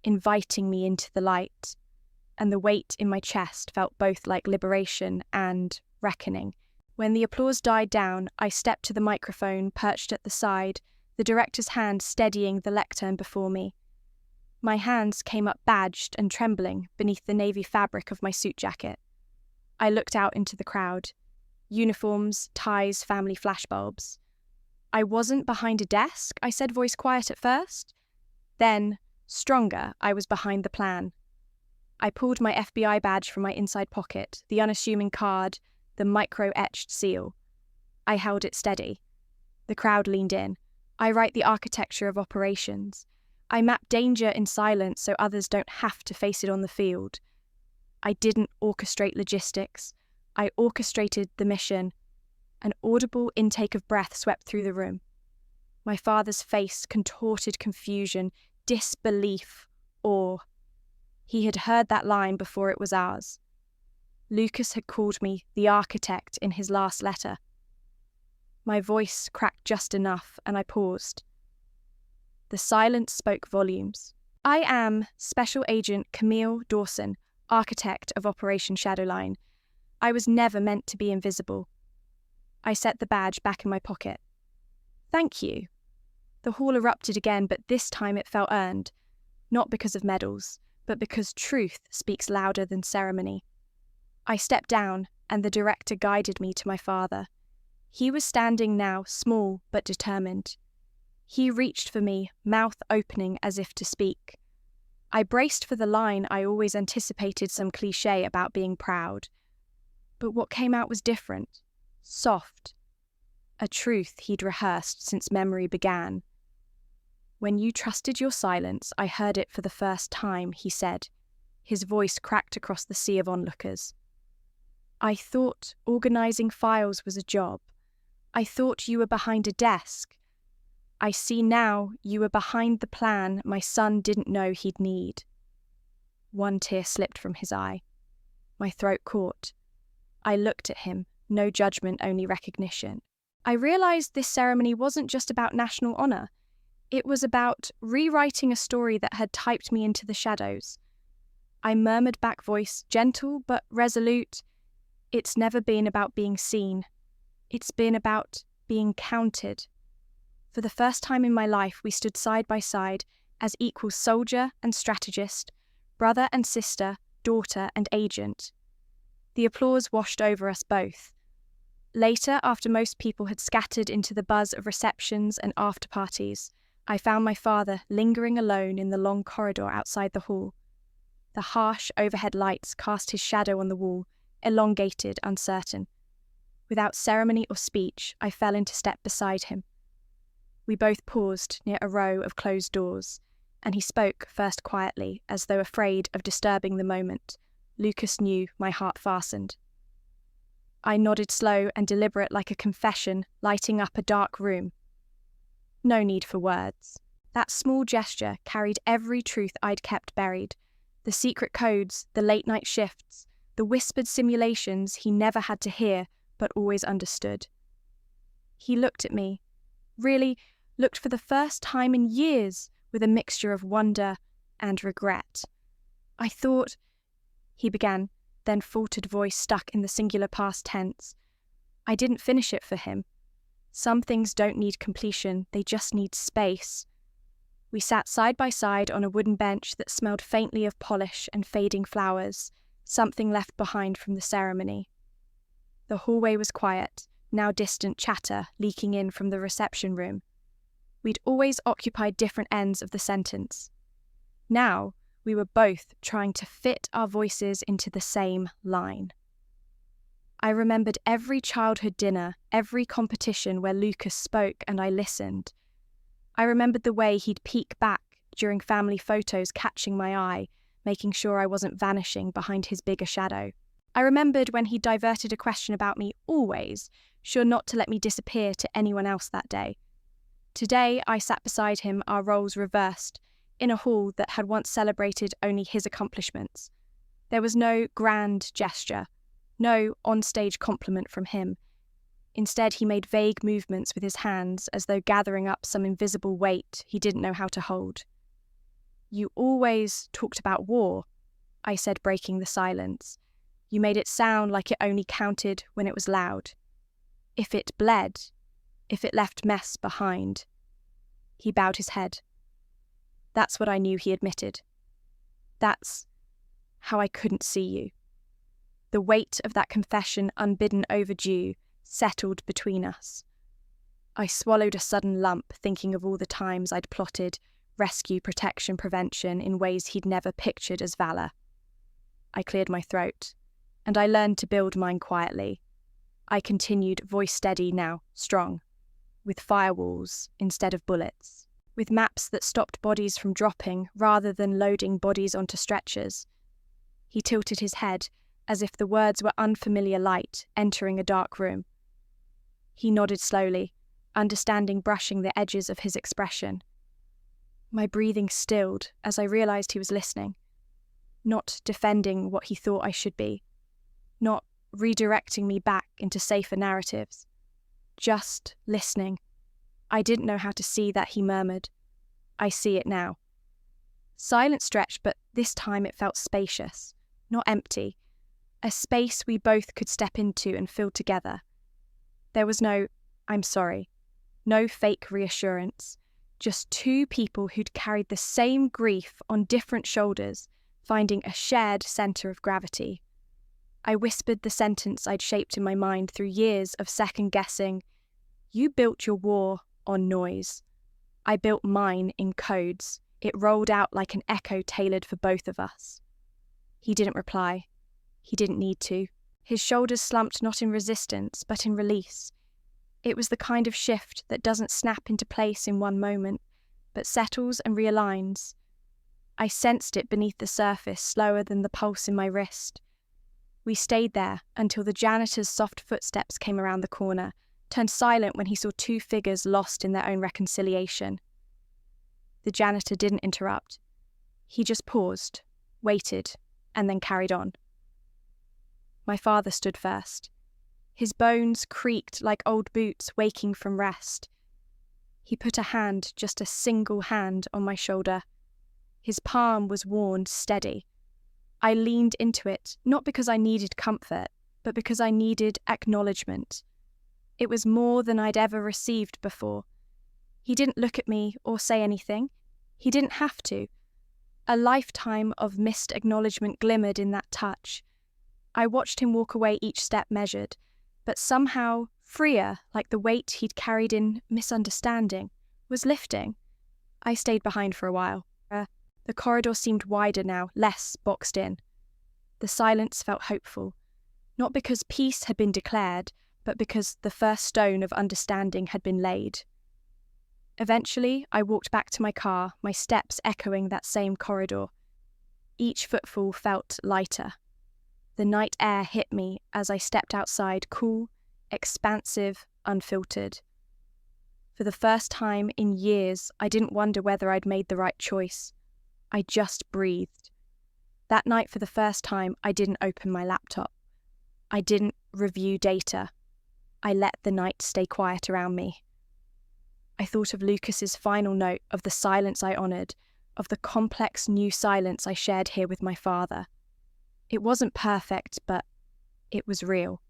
inviting me into the light, and the weight in my chest felt both like liberation and reckoning. When the applause died down, I stepped to the microphone perched at the side, the director's hand steadying the lectern before me. My hands came up badged and trembling beneath the navy fabric of my suit jacket. I looked out into the crowd. Uniforms, ties, family flashbulbs. I wasn't behind a desk, I said, voice quiet at first. Then, stronger, I was behind the plan. I pulled my FBI badge from my inside pocket, the unassuming card, the micro-etched seal. I held it steady. The crowd leaned in. I write the architecture of operations. I map danger in silence so others don't have to face it on the field. I didn't orchestrate logistics. I orchestrated the mission. An audible intake of breath swept through the room. My father's face contorted confusion, disbelief, awe. He had heard that line before it was ours. Lucas had called me the architect in his last letter. My voice cracked just enough, and I paused. The silence spoke volumes. I am Special Agent Camille Dawson, architect of Operation Shadowline. I was never meant to be invisible. I set the badge back in my pocket. Thank you. The hall erupted again, but this time it felt earned, not because of medals, but because truth speaks louder than ceremony. I stepped down, and the director guided me to my father. He was standing now, small but determined. He reached for me, mouth opening as if to speak. I braced for the line I always anticipated, some cliché about being proud. But what came out was different, soft. A truth he'd rehearsed since memory began. When you trusted your silence, I heard it for the first time, he said. His voice cracked across the sea of onlookers. I thought organizing files was a job. I thought you were behind a desk. I see now you were behind the plan my son didn't know he'd need. One tear slipped from his eye. My throat caught. I looked at him, no judgment, only recognition. I realized this ceremony wasn't just about national honor. It was about rewriting a story that had typed me into the shadows. I murmured back, voice gentle but resolute, "It's never been about being seen. It's been about being counted." For the first time in my life, we stood side by side as equal soldier and strategist, brother and sister, daughter and agent. The applause washed over us both. Later, after most people had scattered into the buzz of receptions and after-parties, I found my father lingering alone in the long corridor outside the hall. The harsh overhead lights cast his shadow on the wall, elongated, uncertain. Without ceremony or speech, I fell into step beside him. We both paused near a row of closed doors, and he spoke first quietly, as though afraid of disturbing the moment. Lucas knew my heart fastened. I nodded, slow and deliberate, like a confession lighting up a dark room. No need for words. That small gesture carried every truth I'd kept buried. The secret codes, the late-night shifts, the whispered simulations he never had to hear, but always understood. He looked at me, really looked for the first time in years, with a mixture of wonder and regret. I thought, he began, then faltered, voice stuck in the singular past tense. I didn't finish it for him. Some things don't need completion, they just need space. We sat side by side on a wooden bench that smelled faintly of polish and fading flowers, something left behind from the ceremony. The hallway was quiet, now distant chatter leaking in from the reception room. We'd always occupied different ends of the sentence. Now, we were both trying to fit our voices into the same line. I remembered every childhood dinner, every competition where Lucas spoke and I listened. I remembered the way he'd peek back during family photos, catching my eye, making sure I wasn't vanishing behind his bigger shadow. I remembered when he diverted a question about me, always, sure not to let me disappear to anyone else that day. Today, I sat beside him, our roles reversed, in a hall that had once celebrated only his accomplishments. There was no grand gesture, no on-stage compliment from him. Instead, he made vague movements with his hands, as though gathering up some invisible weight he didn't know how to hold. "You always talked about war," I said, breaking the silence. "You made it sound like it only counted when it was loud. If it bled, if it left mess behind." He bowed his head. That's what I knew he admitted. That's how I couldn't see you. The weight of that confession, unbidden overdue, settled between us. I swallowed a sudden lump, thinking of all the times I'd plotted rescue, protection, prevention in ways he'd never pictured as valor. I cleared my throat, and I learned to build mine quietly. I continued, voice steady now, strong, with firewalls instead of bullets, with maps that stopped bodies from dropping rather than loading bodies onto stretchers. He tilted his head, as if the words were unfamiliar light entering a dark room. He nodded slowly, understanding brushing the edges of his expression. My breathing stilled as I realized he was listening, not defending what he thought I should be, not redirecting me back into safer narratives, just listening. I didn't know how to see that, he murmured. I see it now. Silence stretched, but this time it felt spacious, not empty, a space we both could step into and fill together. There was no, I'm sorry, no fake reassurance, just two people who'd carried the same grief on different shoulders, finding a shared centre of gravity. I whispered the sentence I'd shaped in my mind through years of second-guessing. You built your war on noise. I built mine in codes. It rolled out like an echo tailored for both of us. He didn't reply. He didn't need to. His shoulders slumped not in resistance, but in release. It was the kind of shift that doesn't snap into place in one moment, but settles and realigns. I sensed it beneath the surface, slower than the pulse in my wrist. We stayed there until the janitor's soft footsteps came around the corner, turned silent when he saw two figures lost in their own reconciliation. The janitor didn't interrupt. He just paused, waited, and then carried on. My father stood first. His bones creaked like old boots waking from rest. He put a hand, just a single hand, on my shoulder. His palm was worn steady. I leaned into it, not because I needed comfort, but because I needed acknowledgement. It was more than I'd ever received before. He didn't look at me or say anything. He didn't have to. A lifetime of missed acknowledgement glimmered in that touch. I watched him walk away, each step measured, but somehow freer, like the weight he'd carried in misunderstanding was lifting. I stayed behind for a while. The corridor seemed wider now, less boxed in. The silence felt hopeful, not because peace had been declared, but because the first stone of understanding had been laid. Eventually, I walked back to my car, my steps echoing that same corridor. Each footfall felt lighter. The night air hit me as I stepped outside, cool, expansive, unfiltered. For the first time in years, I didn't wonder whether I'd made the right choice. I just breathed. That night, for the first time, I didn't open my laptop. I didn't review data. I let the night stay quiet around me. I thought of Lucas's final note, of the silence I honoured, of the complex new silence I shared here with my father. It wasn't perfect, but it was real.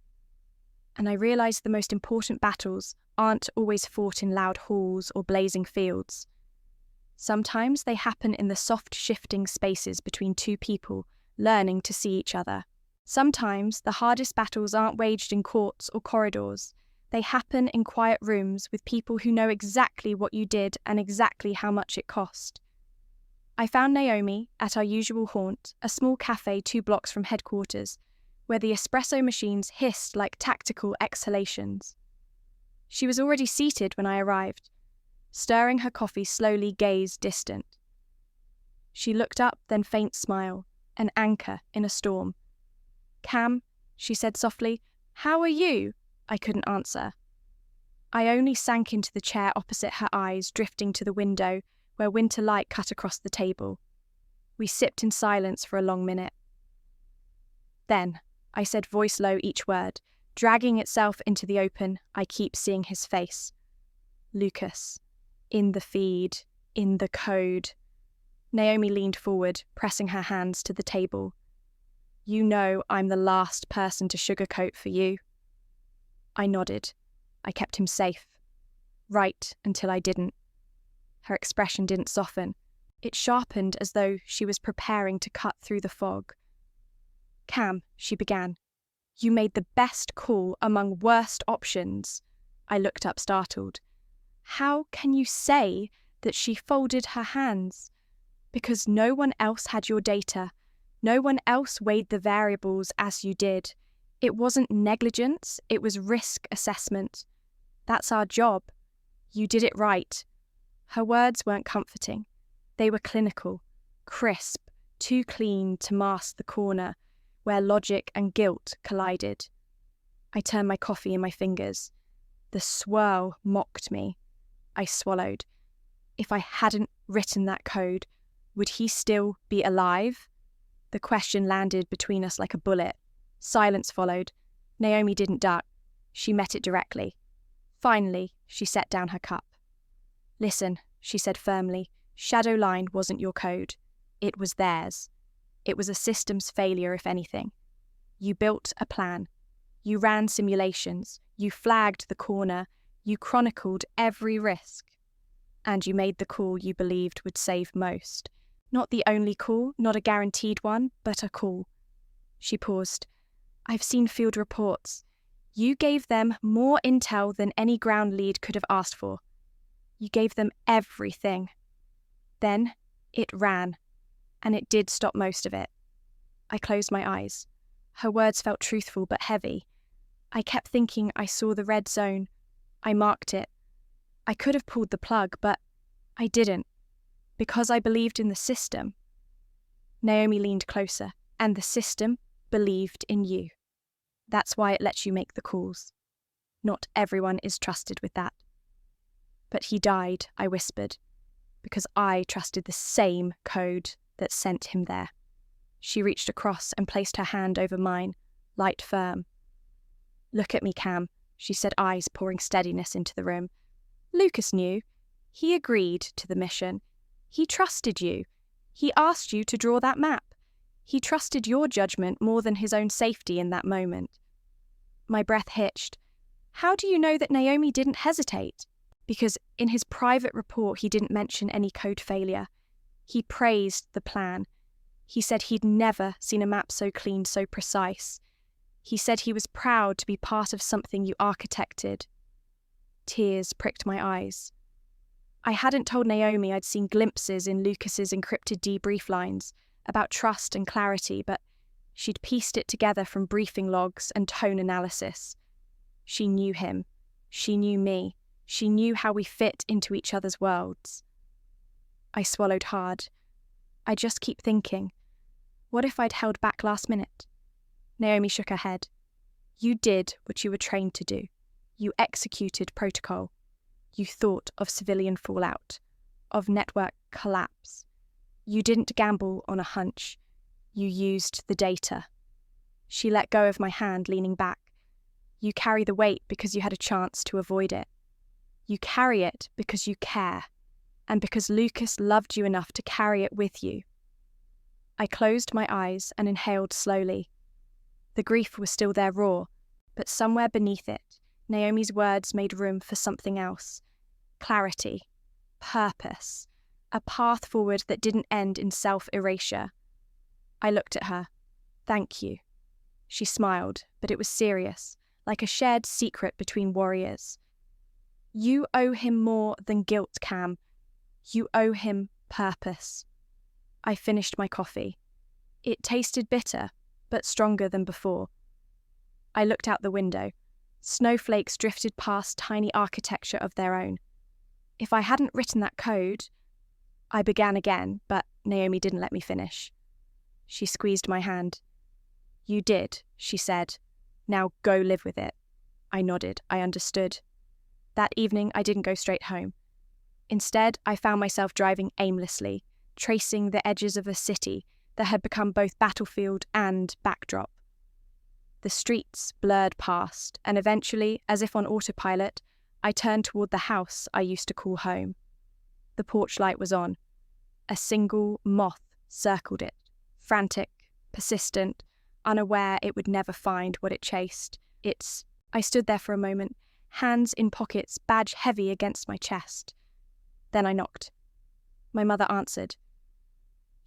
And I realised the most important battles aren't always fought in loud halls or blazing fields. Sometimes they happen in the soft, shifting spaces between two people learning to see each other. Sometimes the hardest battles aren't waged in courts or corridors. They happen in quiet rooms with people who know exactly what you did and exactly how much it cost. I found Naomi at our usual haunt, a small cafe 2 blocks from headquarters, where the espresso machines hissed like tactical exhalations. She was already seated when I arrived, stirring her coffee slowly, gaze distant. She looked up, then faint smile, an anchor in a storm. "Cam," she said softly, "how are you?" I couldn't answer. I only sank into the chair opposite her, eyes drifting to the window where winter light cut across the table. We sipped in silence for a long minute. "Then," I said, voice low each word, dragging itself into the open, I keep seeing his face. "Lucas. In the feed. In the code." Naomi leaned forward, pressing her hands to the table. "You know I'm the last person to sugarcoat for you." I nodded. I kept him safe. Right until I didn't. Her expression didn't soften. It sharpened as though she was preparing to cut through the fog. "Cam," she began, "you made the best call among worst options." I looked up startled. "How can you say that?" She folded her hands. "Because no one else had your data. No one else weighed the variables as you did. It wasn't negligence, it was risk assessment. That's our job. You did it right." Her words weren't comforting. They were clinical, crisp, too clean to mask the corner where logic and guilt collided. I turned my coffee in my fingers. The swirl mocked me. I swallowed. If I hadn't written that code, would he still be alive? The question landed between us like a bullet. Silence followed. Naomi didn't duck. She met it directly. Finally, she set down her cup. "Listen," she said firmly, "Shadowline wasn't your code. It was theirs. It was a systems failure, if anything. You built a plan. You ran simulations. You flagged the corner. You chronicled every risk. And you made the call you believed would save most. Not the only call, not a guaranteed one, but a call." She paused. "I've seen field reports. You gave them more intel than any ground lead could have asked for. You gave them everything. Then it ran, and it did stop most of it." I closed my eyes. Her words felt truthful but heavy. I kept thinking I saw the red zone. I marked it. I could have pulled the plug, but I didn't, because I believed in the system. Naomi leaned closer, "And the system believed in you. That's why it lets you make the calls. Not everyone is trusted with that." "But he died," I whispered, "because I trusted the same code that sent him there." She reached across and placed her hand over mine, light firm. "Look at me, Cam," she said, eyes pouring steadiness into the room. "Lucas knew. He agreed to the mission. He trusted you. He asked you to draw that map. He trusted your judgment more than his own safety in that moment." My breath hitched. "How do you know that Naomi didn't hesitate?" "Because in his private report he didn't mention any code failure. He praised the plan. He said he'd never seen a map so clean, so precise. He said he was proud to be part of something you architected." Tears pricked my eyes. I hadn't told Naomi I'd seen glimpses in Lucas's encrypted debrief lines about trust and clarity, but she'd pieced it together from briefing logs and tone analysis. She knew him. She knew me. She knew how we fit into each other's worlds. I swallowed hard. I just keep thinking, what if I'd held back last minute? Naomi shook her head. "You did what you were trained to do. You executed protocol. You thought of civilian fallout, of network collapse. You didn't gamble on a hunch. You used the data." She let go of my hand, leaning back. "You carry the weight because you had a chance to avoid it. You carry it because you care, and because Lucas loved you enough to carry it with you." I closed my eyes and inhaled slowly. The grief was still there raw, but somewhere beneath it, Naomi's words made room for something else. Clarity, purpose, a path forward that didn't end in self-erasure. I looked at her. "Thank you." She smiled, but it was serious, like a shared secret between warriors. "You owe him more than guilt, Cam. You owe him purpose." I finished my coffee. It tasted bitter, but stronger than before. I looked out the window. Snowflakes drifted past tiny architecture of their own. If I hadn't written that code, I began again, but Naomi didn't let me finish. She squeezed my hand. "You did," she said. "Now go live with it." I nodded. I understood. That evening, I didn't go straight home. Instead, I found myself driving aimlessly, tracing the edges of a city that had become both battlefield and backdrop. The streets blurred past, and eventually, as if on autopilot, I turned toward the house I used to call home. The porch light was on. A single moth circled it, frantic, persistent, unaware it would never find what it chased. I stood there for a moment, hands in pockets, badge heavy against my chest. Then I knocked. My mother answered.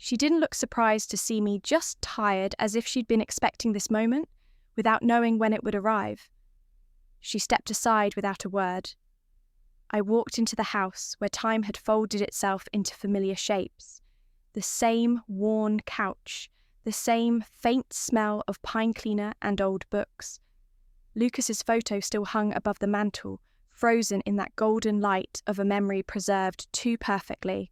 She didn't look surprised to see me, just tired, as if she'd been expecting this moment, without knowing when it would arrive. She stepped aside without a word. I walked into the house where time had folded itself into familiar shapes. The same worn couch, the same faint smell of pine cleaner and old books. Lucas's photo still hung above the mantel, frozen in that golden light of a memory preserved too perfectly.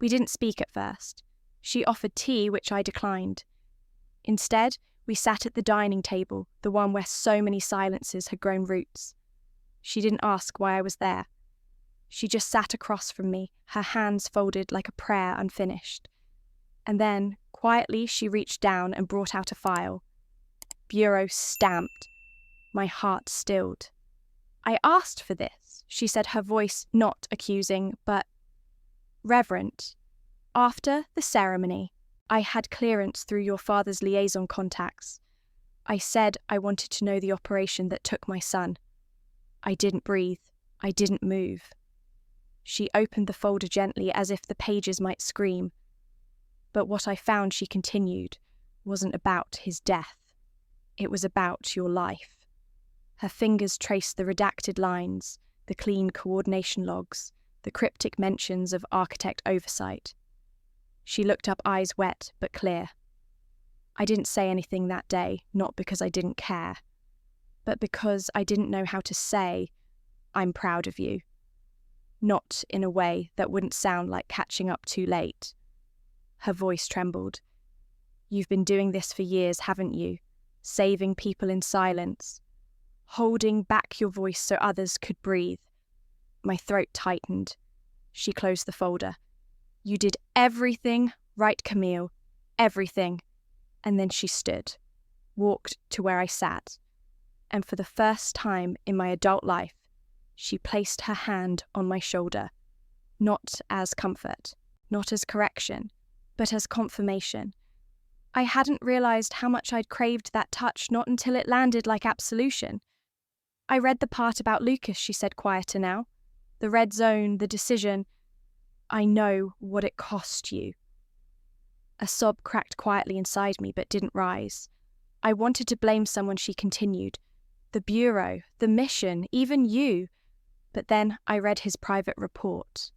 We didn't speak at first. She offered tea, which I declined. Instead, we sat at the dining table, the one where so many silences had grown roots. She didn't ask why I was there. She just sat across from me, her hands folded like a prayer unfinished. And then, quietly, she reached down and brought out a file. Bureau stamped. My heart stilled. "I asked for this," she said, her voice not accusing, but reverent. "After the ceremony, I had clearance through your father's liaison contacts. I said I wanted to know the operation that took my son. I didn't breathe. I didn't move." She opened the folder gently, as if the pages might scream. "But what I found," she continued, "wasn't about his death. It was about your life." Her fingers traced the redacted lines, the clean coordination logs, the cryptic mentions of architect oversight. She looked up, eyes wet but clear. I didn't say anything that day, not because I didn't care, but because I didn't know how to say, "I'm proud of you." Not in a way that wouldn't sound like catching up too late. Her voice trembled. "You've been doing this for years, haven't you? Saving people in silence. Holding back your voice so others could breathe." My throat tightened. She closed the folder. "You did everything right, Camille. Everything." And then she stood, walked to where I sat, and for the first time in my adult life, she placed her hand on my shoulder, not as comfort, not as correction, but as confirmation. I hadn't realized how much I'd craved that touch, not until it landed like absolution. "I read the part about Lucas," she said, quieter now. "The red zone, the decision. I know what it cost you." A sob cracked quietly inside me but didn't rise. I wanted to blame someone, she continued. The Bureau, the mission, even you. But then I read his private report.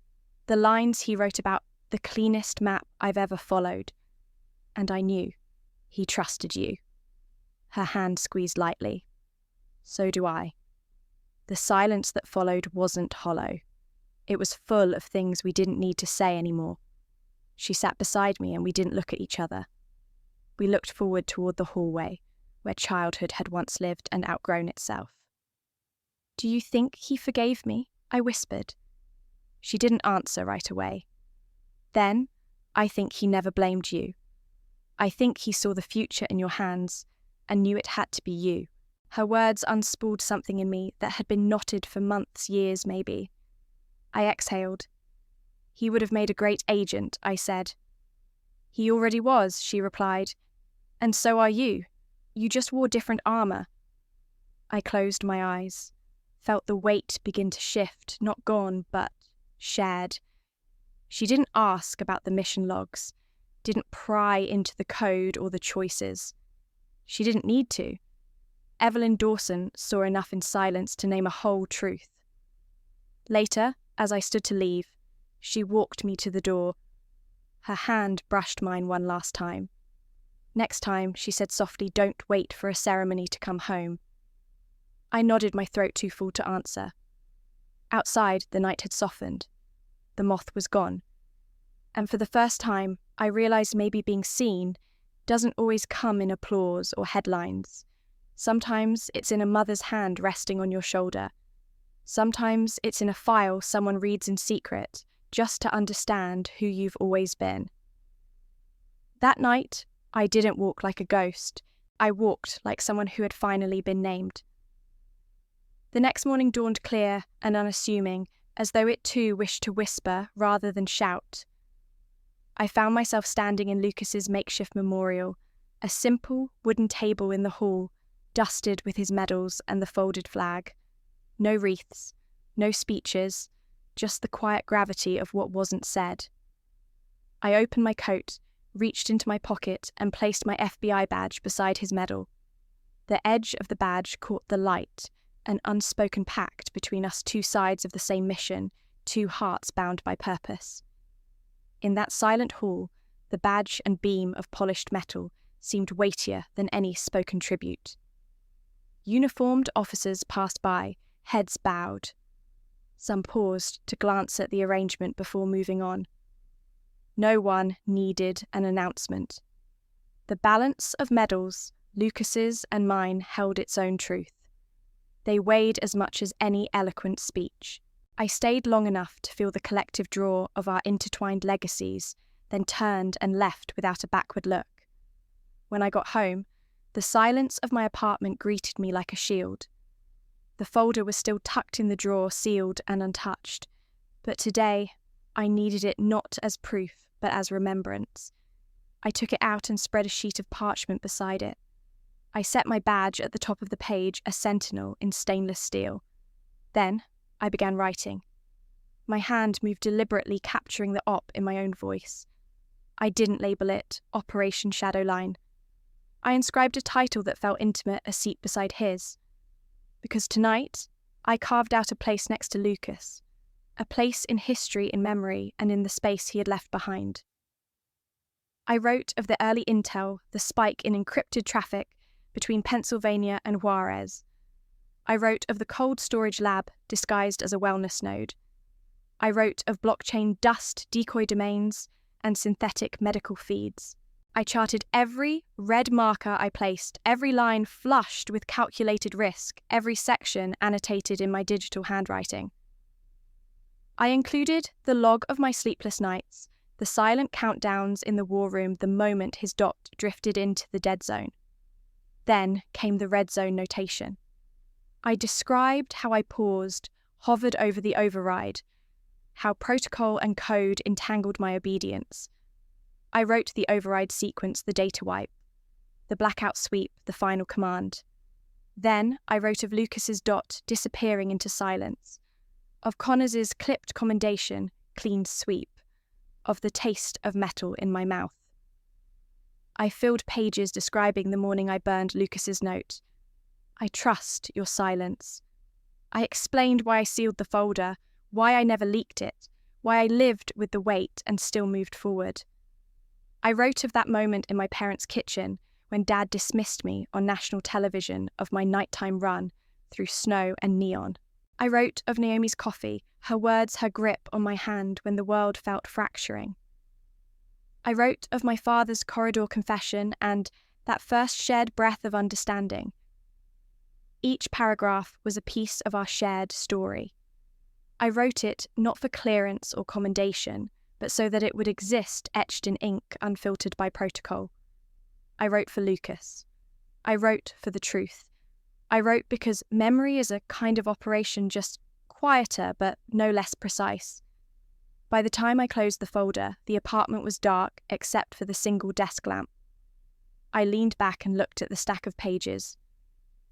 The lines he wrote about the cleanest map I've ever followed. And I knew. He trusted you. Her hand squeezed lightly. So do I. The silence that followed wasn't hollow. It was full of things we didn't need to say anymore. She sat beside me and we didn't look at each other. We looked forward toward the hallway, where childhood had once lived and outgrown itself. "Do you think he forgave me?" I whispered. She didn't answer right away. "Then, I think he never blamed you. I think he saw the future in your hands and knew it had to be you." Her words unspooled something in me that had been knotted for months, years maybe. I exhaled. "He would have made a great agent," I said. "He already was," she replied. "And so are you. You just wore different armor." I closed my eyes, felt the weight begin to shift, not gone, but shared. She didn't ask about the mission logs, didn't pry into the code or the choices. She didn't need to. Evelyn Dawson saw enough in silence to name a whole truth. Later, as I stood to leave, she walked me to the door. Her hand brushed mine one last time. "Next time," she said softly, "don't wait for a ceremony to come home." I nodded, my throat too full to answer. Outside, the night had softened. The moth was gone. And for the first time, I realized maybe being seen doesn't always come in applause or headlines. Sometimes it's in a mother's hand resting on your shoulder. Sometimes it's in a file someone reads in secret, just to understand who you've always been. That night, I didn't walk like a ghost. I walked like someone who had finally been named. The next morning dawned clear and unassuming, as though it too wished to whisper rather than shout. I found myself standing in Lucas's makeshift memorial, a simple wooden table in the hall, dusted with his medals and the folded flag. No wreaths, no speeches, just the quiet gravity of what wasn't said. I opened my coat, reached into my pocket, and placed my FBI badge beside his medal. The edge of the badge caught the light, an unspoken pact between us, two sides of the same mission, two hearts bound by purpose. In that silent hall, the badge and beam of polished metal seemed weightier than any spoken tribute. Uniformed officers passed by, heads bowed. Some paused to glance at the arrangement before moving on. No one needed an announcement. The balance of medals, Lucas's and mine, held its own truth. They weighed as much as any eloquent speech. I stayed long enough to feel the collective draw of our intertwined legacies, then turned and left without a backward look. When I got home, the silence of my apartment greeted me like a shield. The folder was still tucked in the drawer, sealed and untouched, but today I needed it not as proof, but as remembrance. I took it out and spread a sheet of parchment beside it. I set my badge at the top of the page, a sentinel in stainless steel. Then I began writing. My hand moved deliberately, capturing the op in my own voice. I didn't label it Operation Shadowline. I inscribed a title that felt intimate, a seat beside his. Because tonight, I carved out a place next to Lucas, a place in history, in memory, and in the space he had left behind. I wrote of the early intel, the spike in encrypted traffic between Pennsylvania and Juarez. I wrote of the cold storage lab disguised as a wellness node. I wrote of blockchain dust, decoy domains, and synthetic medical feeds. I charted every red marker I placed, every line flushed with calculated risk, every section annotated in my digital handwriting. I included the log of my sleepless nights, the silent countdowns in the war room the moment his dot drifted into the dead zone. Then came the red zone notation. I described how I paused, hovered over the override, how protocol and code entangled my obedience. I wrote the override sequence, the data wipe, the blackout sweep, the final command. Then I wrote of Lucas's dot disappearing into silence, of Connors's clipped commendation, clean sweep, of the taste of metal in my mouth. I filled pages describing the morning I burned Lucas's note. I trust your silence. I explained why I sealed the folder, why I never leaked it, why I lived with the weight and still moved forward. I wrote of that moment in my parents' kitchen when Dad dismissed me on national television of my nighttime run through snow and neon. I wrote of Naomi's coffee, her words, her grip on my hand when the world felt fracturing. I wrote of my father's corridor confession and that first shared breath of understanding. Each paragraph was a piece of our shared story. I wrote it not for clearance or commendation, but so that it would exist etched in ink, unfiltered by protocol. I wrote for Lucas. I wrote for the truth. I wrote because memory is a kind of operation, just quieter but no less precise. By the time I closed the folder, the apartment was dark except for the single desk lamp. I leaned back and looked at the stack of pages.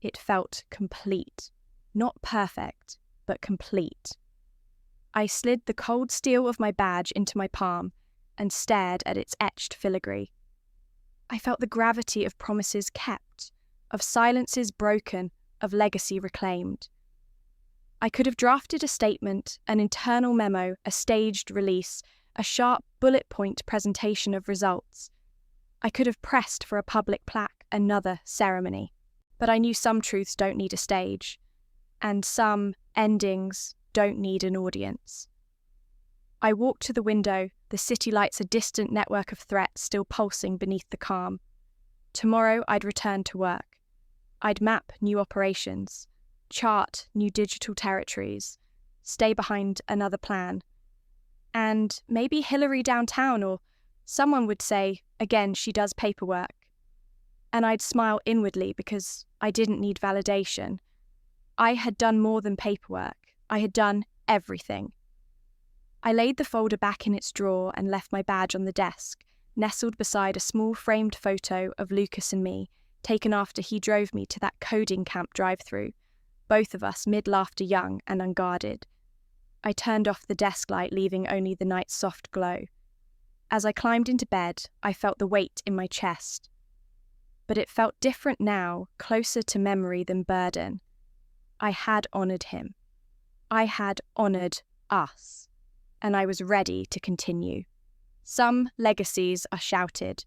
It felt complete. Not perfect, but complete. I slid the cold steel of my badge into my palm and stared at its etched filigree. I felt the gravity of promises kept, of silences broken, of legacy reclaimed. I could have drafted a statement, an internal memo, a staged release, a sharp bullet point presentation of results. I could have pressed for a public plaque, another ceremony. But I knew some truths don't need a stage, and some endings don't need an audience. I walked to the window, the city lights a distant network of threats still pulsing beneath the calm. Tomorrow I'd return to work. I'd map new operations, chart new digital territories, stay behind another plan. And maybe Hillary downtown, or someone would say, again, she does paperwork. And I'd smile inwardly because I didn't need validation. I had done more than paperwork. I had done everything. I laid the folder back in its drawer and left my badge on the desk, nestled beside a small framed photo of Lucas and me, taken after he drove me to that coding camp drive-through, both of us mid-laughter young and unguarded. I turned off the desk light, leaving only the night's soft glow. As I climbed into bed, I felt the weight in my chest. But it felt different now, closer to memory than burden. I had honoured him. I had honoured us. And I was ready to continue. Some legacies are shouted.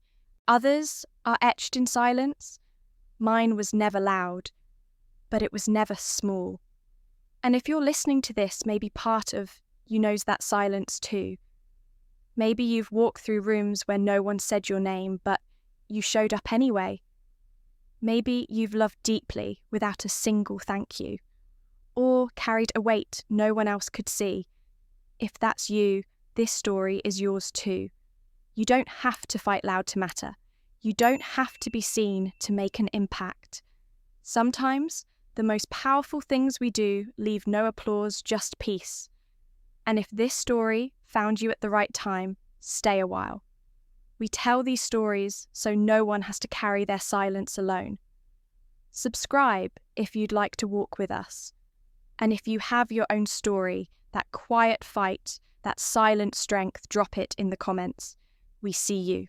Others are etched in silence. Mine was never loud, but it was never small. And if you're listening to this, maybe part of you knows that silence too. Maybe you've walked through rooms where no one said your name, but you showed up anyway. Maybe you've loved deeply without a single thank you, or carried a weight no one else could see. If that's you, this story is yours too. You don't have to fight loud to matter. You don't have to be seen to make an impact. Sometimes the most powerful things we do leave no applause, just peace. And if this story found you at the right time, stay a while. We tell these stories so no one has to carry their silence alone. Subscribe if you'd like to walk with us. And if you have your own story, that quiet fight, that silent strength, drop it in the comments. We see you.